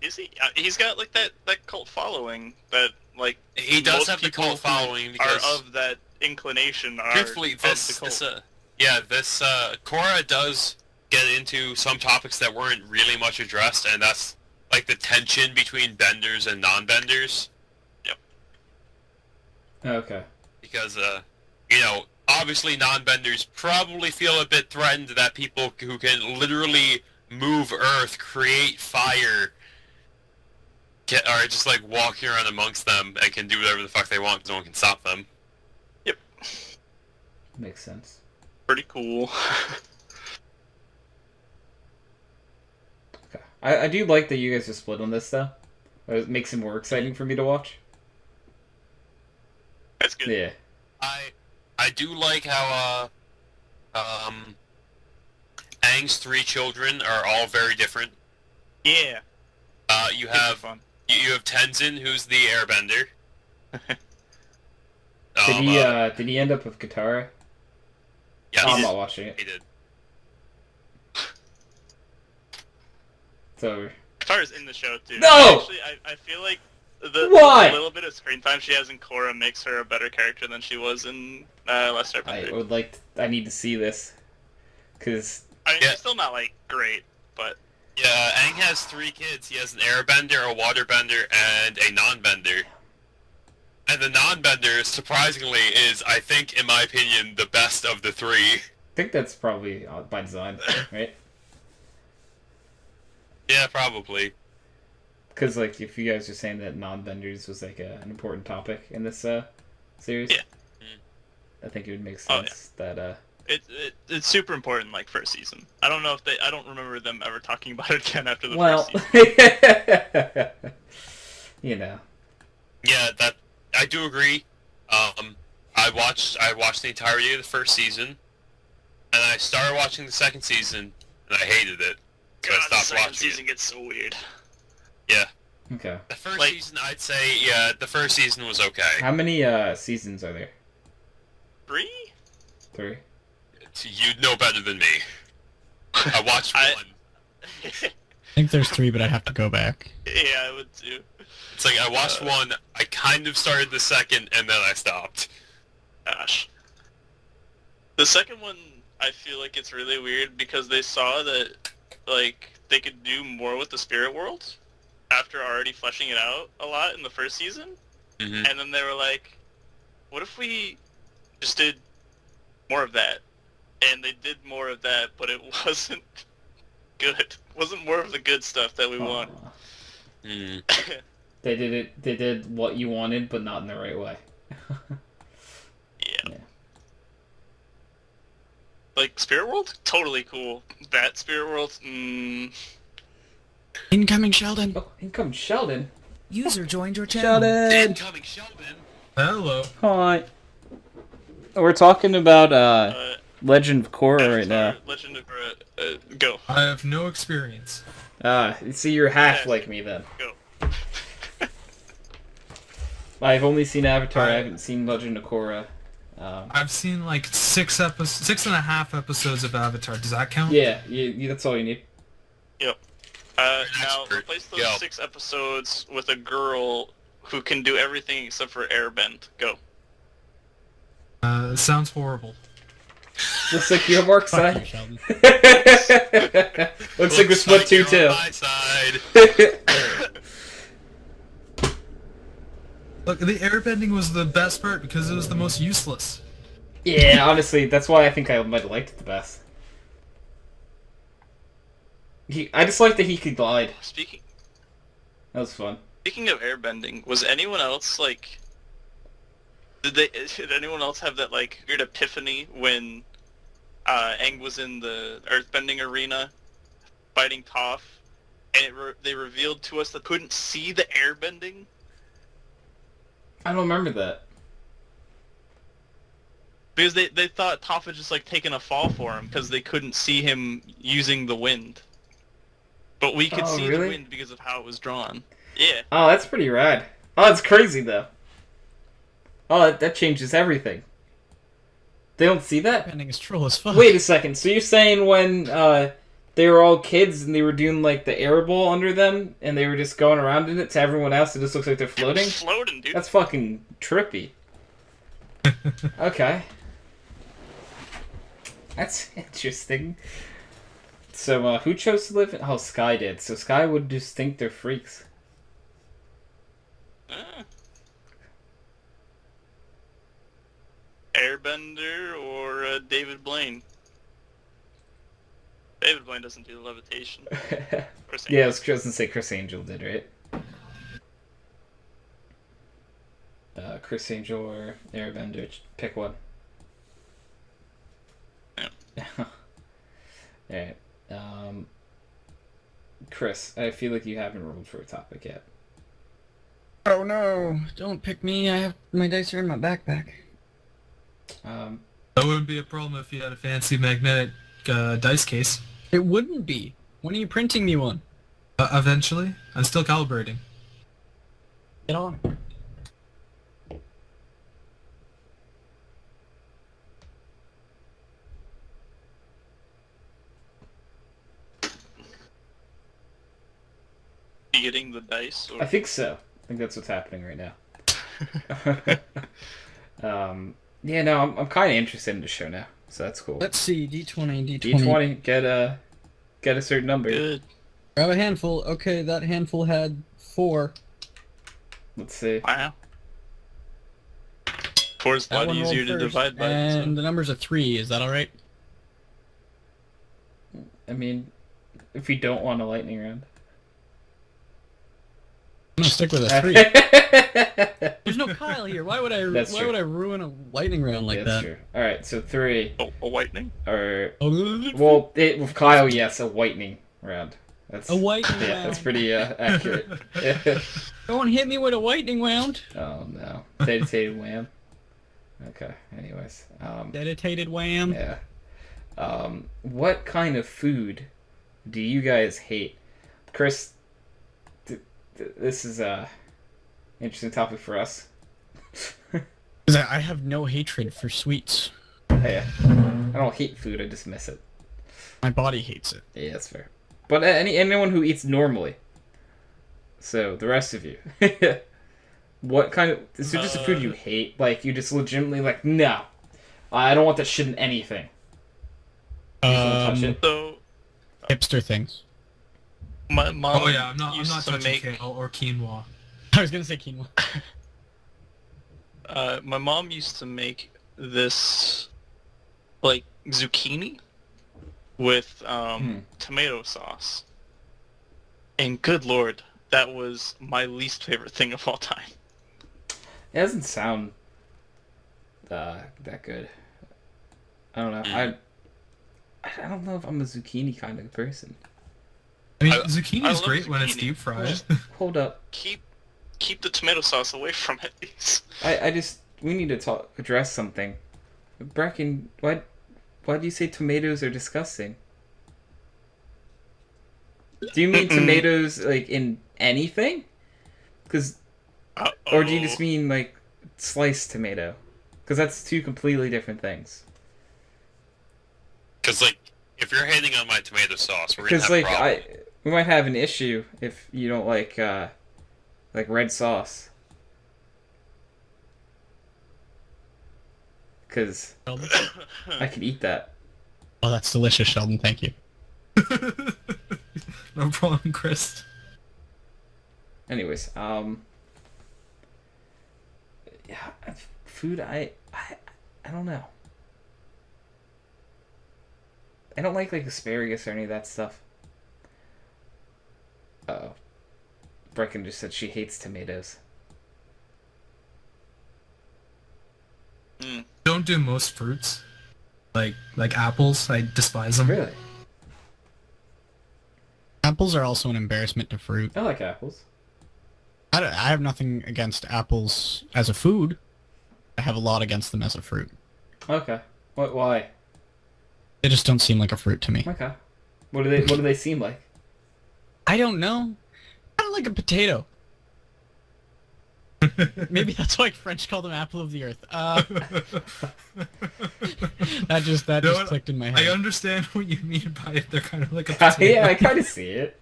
Is he? He's got like that cult following that like He does most have the cult people who following because... are of that inclination are Truthfully, of the this cult. Korra does get into some topics that weren't really much addressed, and that's like the tension between benders and non-benders. Okay. Because, you know, obviously non-benders probably feel a bit threatened that people who can literally move Earth, create fire, are just like walking around amongst them and can do whatever the fuck they want because no one can stop them. Makes sense. Pretty cool. Okay. I do like that you guys are split on this though. It makes it more exciting for me to watch. That's good. Yeah. I do like how Aang's 3 children are all very different. Yeah. You Those are have fun. you have Tenzin, who's the airbender. Did he end up with Katara? Yeah, I'm not watching it. he did. It's over. Katara's in the show too. No! Actually, I feel like the Why? little bit of screen time she has in Korra makes her a better character than she was in Last Airbender. I need to see this. Cause I mean, Yeah. she's still not like great, but Yeah, Aang has 3 kids. He has an airbender, a waterbender, and a non-bender. And the non-bender, surprisingly, is, I think, in my opinion, the best of the 3. I think that's probably by design, right? Yeah, probably. Because like if you guys are saying that non-benders was like an important topic in this series, Yeah. I think it would make Oh, sense that it's super important like first season. I don't know if I don't remember them ever talking about it again after the well, first season. you know, Yeah, that I do agree. I watched the entirety of the first season, and I started watching the second season, and I hated it. So I God, the stopped second watching season gets so weird. it. Yeah, okay. the first Like- season, I'd say, yeah, the first season was okay. How many seasons are there? 3? 3. You'd know better than me. I watched one. I think there's 3, but I'd have to go back. Yeah, I would too. It's like I watched one, I kind of started the second, and then I stopped. Gosh. The second one, I feel like it's really weird because they saw that, like, they could do more with the spirit world after already fleshing it out a lot in the first season. Mm-hmm. And then they were like, what if we just did more of that? And they did more of that, but it wasn't good. Wasn't more of the good stuff that we want. Aw. Hmm. They did it. They did what you wanted, but not in the right way. Yeah. Like Spirit World, totally cool. That Spirit World, Incoming Sheldon. Oh, here comes Sheldon. User joined your channel. Sheldon. Incoming Sheldon. Hello. Hi. We're talking about Legend of Korra right now. Legend of go. I have no experience. See, you're half Yes. like me then. Go. I've only seen Avatar. I Right. haven't seen Legend of Korra. I've seen like 6.5 episodes of Avatar. Does that count? Yeah, that's all you need. Yep. Now Expert. replace those Go. 6 episodes with a girl who can do everything except for airbend. Go. Sounds horrible. Looks like you have arc Fuck side. you, Sheldon. Looks like we split two you're too. on my side. Look, the airbending was the best part because it was the most useless. Yeah, honestly, that's why I think I might have liked it the best. I just liked that he could glide. Speaking That was fun. Speaking of airbending, was anyone else like? Did anyone else have that like weird epiphany when Aang was in the earthbending arena fighting Toph, and they revealed to us that they couldn't see the airbending? I don't remember that. Because they thought Toph had just like taken a fall for him because they couldn't see him using the wind. But we could Oh, see really? the wind because of how it was drawn. Yeah. Oh, that's pretty rad. Oh, it's crazy though. Oh, that changes everything. They don't see that? Ending is troll as fuck. Wait a second. So you're saying when they were all kids and they were doing like the air ball under them and they were just going around in it to everyone else, it just looks like they're floating? Floating, dude. That's fucking trippy. Okay. That's interesting. So, who chose to live in... Oh, Sky did. So Sky would just think they're freaks. Airbender or David Blaine? David Blaine doesn't do the levitation. Chris Yeah, I was going to say Chris Angel did, right? Chris Angel or Airbender, pick one. Yeah. Alright. Chris, I feel like you haven't rolled for a topic yet. Oh no! Don't pick me. I have my dice are in my backpack. That wouldn't be a problem if you had a fancy magnetic dice case. It wouldn't be. When are you printing me one? Eventually. I'm still calibrating. Get on. You getting the dice? Or... I think so. I think that's what's happening right now. Yeah, no, I'm kind of interested in the show now, so that's cool. Let's see. D20. D20, get a certain number. Good. Grab a handful. Okay, that handful had 4. Let's see. Wow. 4 is a That lot one rolled easier to first, divide by. and the number's a 3. Is that all right? I mean, if we don't want a lightning round. I'm gonna stick with a 3. There's no Kyle here. Why would I? That's why true. would I ruin a lightning round like Yeah, that? that's true. All right, so 3 Oh, a whitening? or Oh, well, with Kyle, yes, a whitening round. That's a whitening yeah, round. that's pretty accurate. Don't hit me with a whitening round. Oh no, dedicated wham. Okay. Anyways, Dedicated wham. yeah. What kind of food do you guys hate, Chris? This is a interesting topic for us. 'Cause I have no hatred for sweets. Yeah, I don't hate food. I just miss it. My body hates it. Yeah, that's fair. But anyone who eats normally. So the rest of you, what kind of is there just a food you hate? Like you just legitimately like, no, I don't want that shit in anything. You just won't touch it? So, Hipster things. my mom Oh yeah, I'm not used to touching make... kale or quinoa. I was gonna say quinoa. My mom used to make this, like, zucchini with tomato sauce. And good lord, that was my least favorite thing of all time. It doesn't sound that good. I don't know. I don't know if I'm a zucchini kind of person. I mean, I zucchini is love great when it's zucchini. deep fried. Hold up. Keep the tomato sauce away from it. We need to address something. Bracken, why do you say tomatoes are disgusting? Do you mean tomatoes like in anything? Or do you just mean like sliced tomato? Because that's two completely different things. Because, like, if you're hating on my tomato sauce, we're gonna Because have a like problem. we might have an issue if you don't like red sauce. Because Sheldon? I could eat that. Oh, that's delicious, Sheldon. Thank you. No problem, Chris. Anyways, yeah, food. I don't know. I don't like asparagus or any of that stuff. Uh-oh. Brecken just said she hates tomatoes. Don't do most fruits. Like apples, I despise them. Really? Apples are also an embarrassment to fruit. I like apples. I have nothing against apples as a food. I have a lot against them as a fruit. Okay. Why? They just don't seem like a fruit to me. Okay. What do they seem like? I don't know. Kind of like a potato. Maybe that's why French call them apple of the earth. That just clicked in my head. I understand what you mean by it. They're kind of like a potato. Yeah, I kind of see it.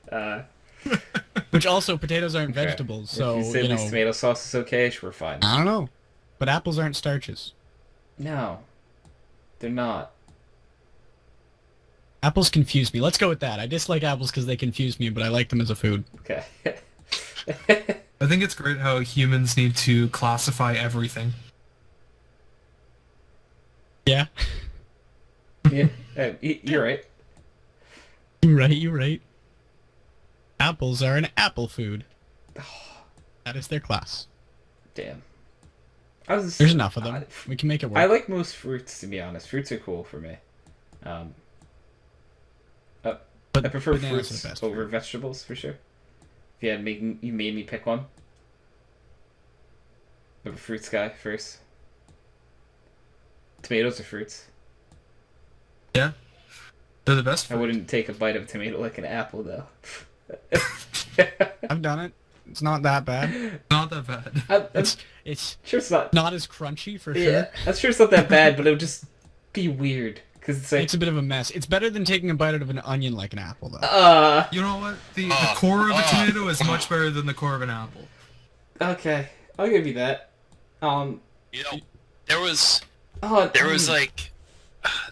Which also, potatoes aren't Okay. vegetables, so if you say you at know. least tomato sauce is okay, we're fine. I don't know, but apples aren't starches. No, they're not. Apples confuse me. Let's go with that. I dislike apples because they confuse me, but I like them as a food. Okay. I think it's great how humans need to classify everything. Yeah. Yeah, you're right. You're right. Apples are an apple food. That is their class. Damn. There's enough of them. We can make it work. I like most fruits, to be honest. Fruits are cool for me. But I prefer bananas are fruits the best over fruit. vegetables for sure. If you made me pick one. I'm a fruits guy first. Tomatoes are fruits. Yeah, they're the best. I wouldn't take a bite of a tomato like an apple though. I've done it. It's not that bad. Not that bad. It's Sure it's not. not as crunchy for Yeah, sure. I'm sure it's not that bad, but it would just be weird because it's like. It's a bit of a mess. It's better than taking a bite out of an onion like an apple, though. You know what? The core of a tomato is much better than the core of an apple. Okay, I'll give you that. You know, there was Onion.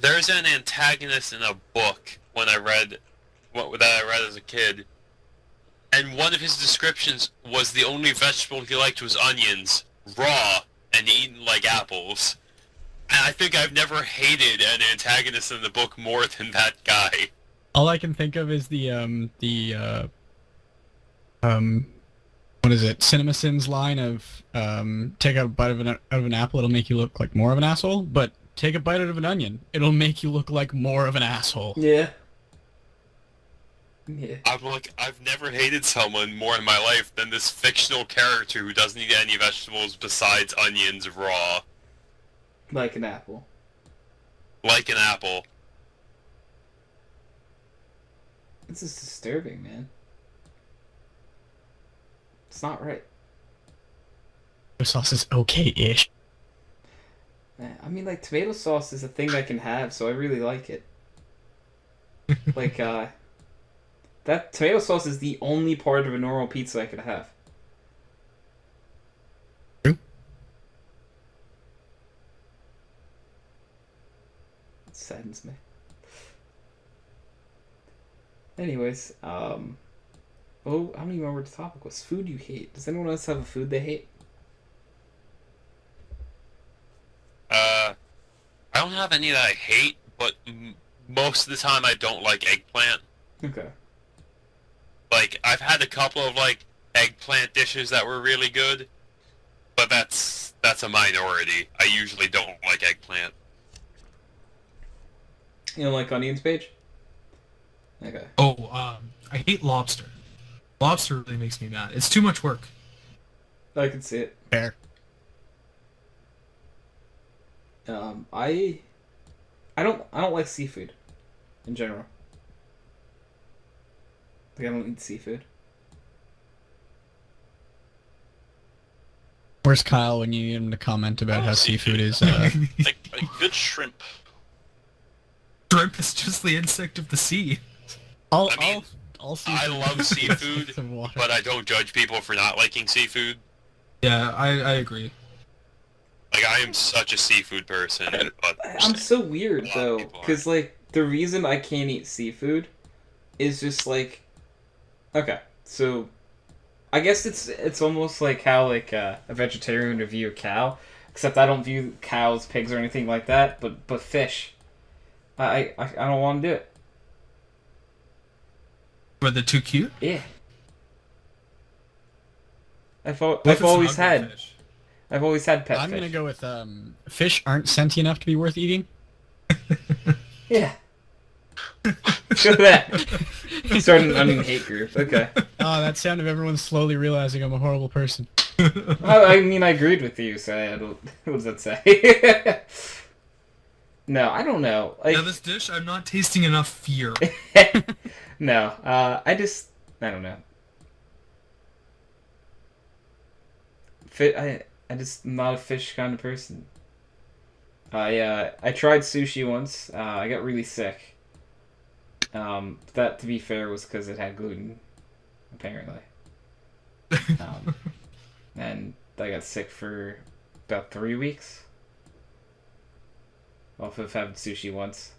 there's an antagonist in a book that I read as a kid, and one of his descriptions was the only vegetable he liked was onions, raw and eaten like apples. And I think I've never hated an antagonist in the book more than that guy. All I can think of is what is it? CinemaSins line of take a bite out of an apple, it'll make you look like more of an asshole, but take a bite out of an onion, it'll make you look like more of an asshole. Yeah. Yeah. I've never hated someone more in my life than this fictional character who doesn't eat any vegetables besides onions raw, Like an apple. like an apple. This is disturbing, man. It's not right. The sauce is okay-ish. I mean, like, tomato sauce is a thing I can have, so I really like it. Like, that tomato sauce is the only part of a normal pizza I could have. True. It saddens me. Anyways, oh, I don't even remember what the topic was. Food you hate. Does anyone else have a food they hate? I don't have any that I hate, but most of the time I don't like eggplant. Okay. Like, I've had a couple of, like, eggplant dishes that were really good, but that's a minority. I usually don't like eggplant. You don't like onions, Paige? Okay. Oh, I hate lobster. Lobster really makes me mad. It's too much work. I can see it. Fair. I don't like seafood in general. Like, I don't eat seafood. Where's Kyle when you need him to comment about how seafood is? Like good shrimp. Shrimp is just the insect of the sea. I'll I love seafood, but I don't judge people for not liking seafood. Yeah, I agree. Like, I am such a seafood person, but I'm so weird A lot of though, people are. because like the reason I can't eat seafood is just like, okay, so I guess it's almost like how like a vegetarian would view a cow, except I don't view cows, pigs, or anything like that. But fish, I don't want to do it. Were they too cute? Yeah, I've What if it's always an ugly had fish? I've always had pet I'm fish. gonna go with fish aren't sentient enough to be worth eating. Yeah. Show that. Start an onion hate group. Okay. Oh, that sound of everyone slowly realizing I'm a horrible person. I mean, I agreed with you, so I don't, what does that say? No, I don't know. Like, Now this dish, I'm not tasting enough fear. no, I don't know. I just not a fish kind of person. I tried sushi once. I got really sick. That, to be fair, was because it had gluten, apparently. And I got sick for about 3 weeks. Off of having sushi once.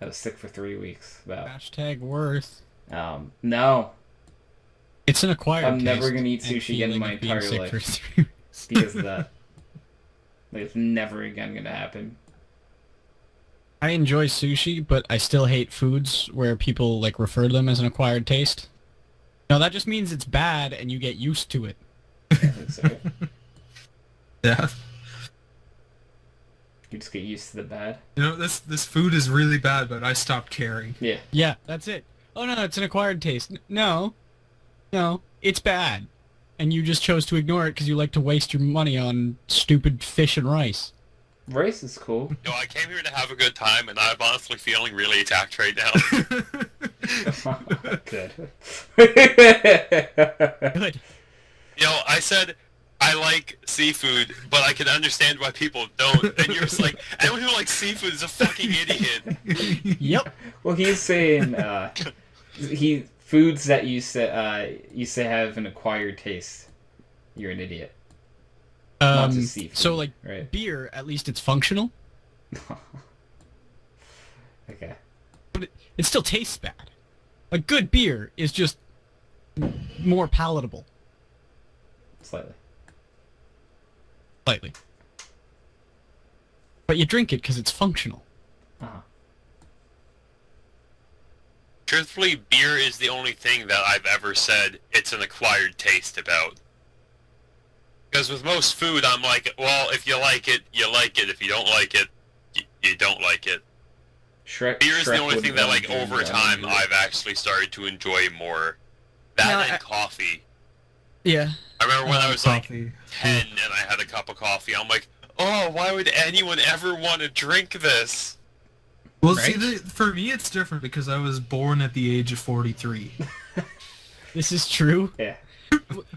I was sick for 3 weeks. About. Hashtag worth. No, It's an acquired I'm taste. never gonna eat and sushi again in feeling my of being entire sick life. for 3 weeks. because of that. Like, it's never again gonna happen. I enjoy sushi, but I still hate foods where people like refer to them as an acquired taste. No, that just means it's bad and you get used to it. I think so. Yeah. You just get used to the bad. You know, this food is really bad, but I stopped caring. Yeah. Yeah, that's it. Oh no, it's an acquired taste. No, it's bad. And you just chose to ignore it because you like to waste your money on stupid fish and rice. Rice is cool. you know, I came here to have a good time, and I'm honestly feeling really attacked right now. Good. Good. You know, I said I like seafood, but I can understand why people don't. And you're just like, anyone who likes seafood is a fucking idiot. Yep. Well, he's saying foods that you say have an acquired taste. You're an idiot. Not just seafood, So like right? beer, at least it's functional, Okay. but it still tastes bad. Like good beer is just more palatable, Slightly. slightly. But you drink it because it's functional. Uh-huh. Truthfully, beer is the only thing that I've ever said it's an acquired taste about. Because with most food, I'm like, well, if you like it, you like it. If you don't like it, you don't like it. Beer is the only thing that, like, over time, I've actually started to enjoy more. That No, and coffee. Yeah. I remember when I was, like, Coffee. 10 and I had a cup of coffee, I'm like, oh, why would anyone ever want to drink this? Well, Right? see, for me it's different because I was born at the age of 43. This is true. Yeah.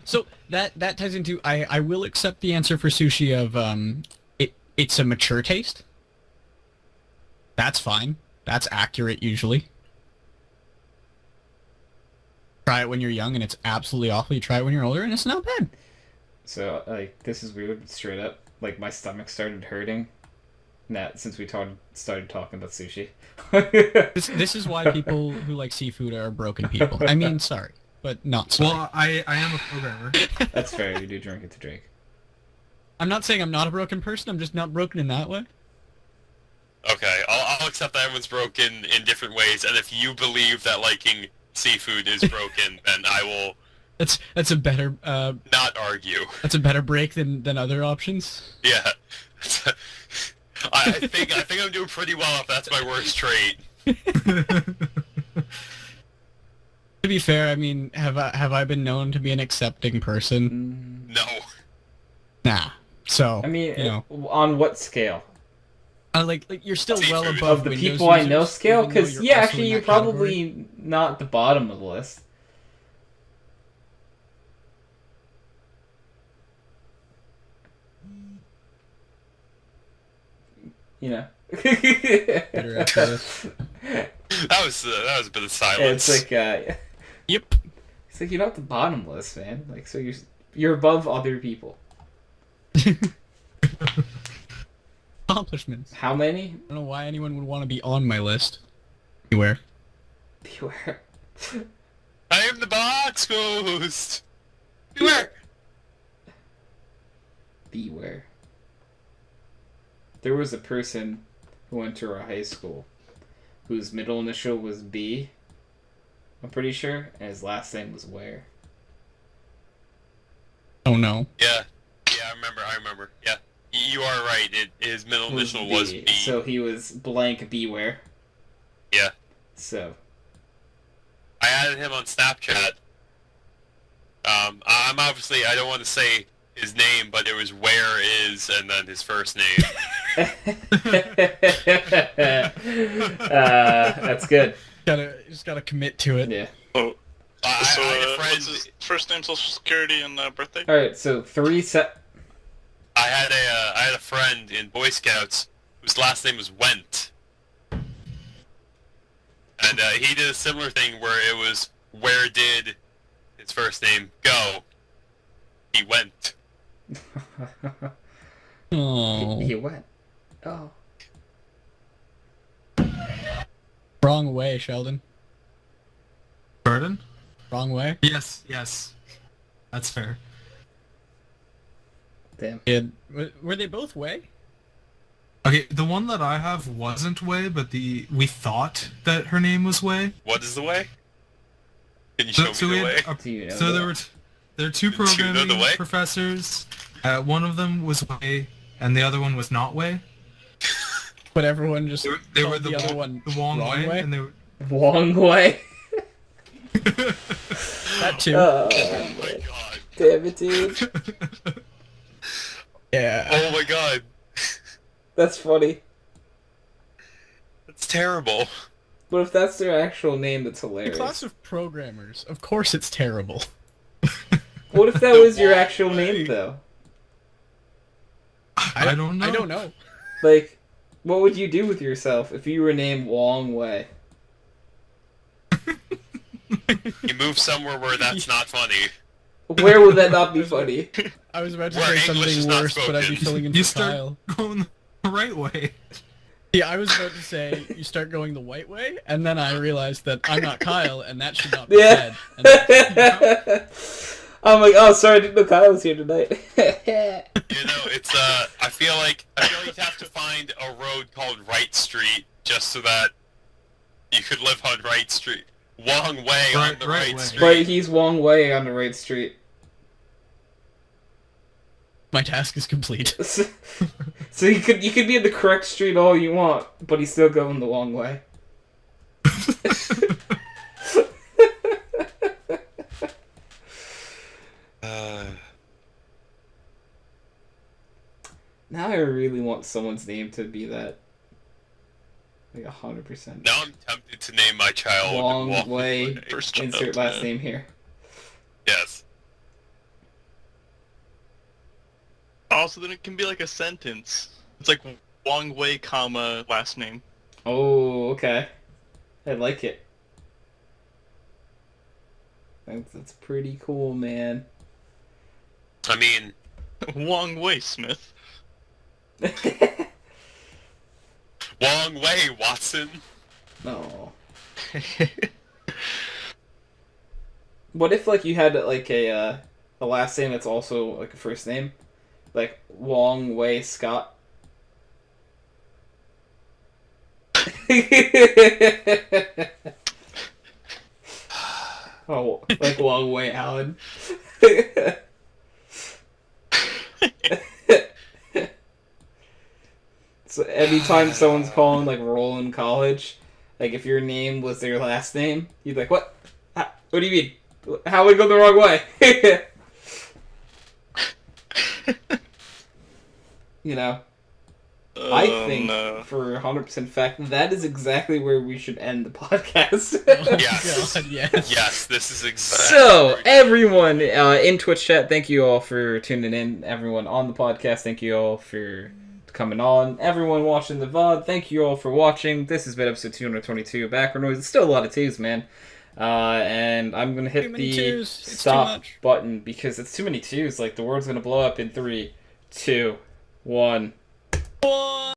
So that ties into I will accept the answer for sushi of it's a mature taste. That's fine. That's accurate usually. Try it when you're young and it's absolutely awful. You try it when you're older and it's not bad. So, like, this is weird, but straight up, like, my stomach started hurting. Since we started talking about sushi. This is why people who like seafood are broken people. I mean, sorry, but not sorry. Well, I am a programmer. That's fair. You do drink it to drink. I'm not saying I'm not a broken person. I'm just not broken in that way. Okay, I'll accept that everyone's broken in different ways, and if you believe that liking seafood is broken, then I will That's a better not argue. that's a better break than other options. Yeah. I think I'm doing pretty well if that's my worst trait. To be fair, I mean, have I been known to be an accepting person? No. Nah. So I mean, you know, on what scale? like you're still well Seafood. above Of the Windows people I know users, scale? even though Because, you're yeah, also actually, in you're that category. probably not the bottom of the list. You know. Better after this. That was a bit of silence. It's like, Yep. it's like you're not the bottom list, man. Like, so you're above other people. Accomplishments. How many? I don't know why anyone would want to be on my list. Anywhere. Beware. I am the box ghost. Beware. Beware. There was a person who went to our high school whose middle initial was B, I'm pretty sure, and his last name was Ware. Oh no. Yeah, I remember. Yeah, you are right. His middle initial was B. So he was blank Beware. Yeah. So. I added him on Snapchat. I'm obviously, I don't want to say his name, but it was Where Is, and then his first name. That's good. Just gotta commit to it. Yeah. Oh, I so had a friend. what's his first name, social security, and birthday? Alright, so I had a friend in Boy Scouts whose last name was Went, and he did a similar thing where it was where did his first name go? He went. Oh. He went. Oh. Wrong way, Sheldon. Pardon? Wrong way. Yes. That's fair. Damn. Were they both way? Okay, the one that I have wasn't Wei, but we thought that her name was Wei. What is the way? Can you show me the way? Do you know So that? there were two Do you know the programming way? professors. One of them was Wei, and the other one was not Wei. But everyone just They were called the other one the Wong wrong Wei, and they were. Wrong way. That too. Oh my god. Damn it, dude. Yeah. Oh my god. That's funny. That's terrible. But if that's their actual name, that's The hilarious. class of programmers. Of course, it's terrible. What if that was your actual name, though? I don't know. I don't know. Like, what would you do with yourself if you were named Wong Wei? You move somewhere where that's not funny. Where would that not be funny? I was about to Where say English is something not worse, but I'd be spoken. filling in You for start Kyle. going the right way. Yeah, I was about to say you start going the white way, and then I realized that I'm not Kyle, and that should not be Yeah. said. And I'm like, oh, sorry, I didn't know Kyle was here tonight. You know, it's I feel like you'd have to find a road called Wright Street just so that you could live on Wright Street. Wong Way on the Right right way. street. But he's Wong Wei on the right street. my task is complete. So you could be in the correct street all you want, but he's still going the wrong way. Now I really want someone's name to be that. Like 100%. Now I'm tempted to name my child Wong Wei. First Insert child, last yeah. name here. Yes. Also, then it can be like a sentence. It's like Wong Wei, comma, last name. Oh, okay. I like it. That's pretty cool, man. I mean, Wong Wei Smith. Wong Way, Watson. No. What if like you had like a last name that's also like a first name, like Wong Wei Scott? Oh, like long way, Alan. So anytime someone's calling like Roland College, like if your name was their last name, you'd be like, what? What do you mean? How we go the wrong way? You know? I think, for 100% fact, that is exactly where we should end the podcast. Yes. God, yes. Yes, this is exactly. So, everyone in Twitch chat, thank you all for tuning in. Everyone on the podcast, thank you all for coming on. Everyone watching the VOD, thank you all for watching. This has been episode 222 of Background Noise. It's still a lot of twos, man. And I'm going to hit the stop button because it's too many twos. Like, the world's going to blow up in 3, 2, 1.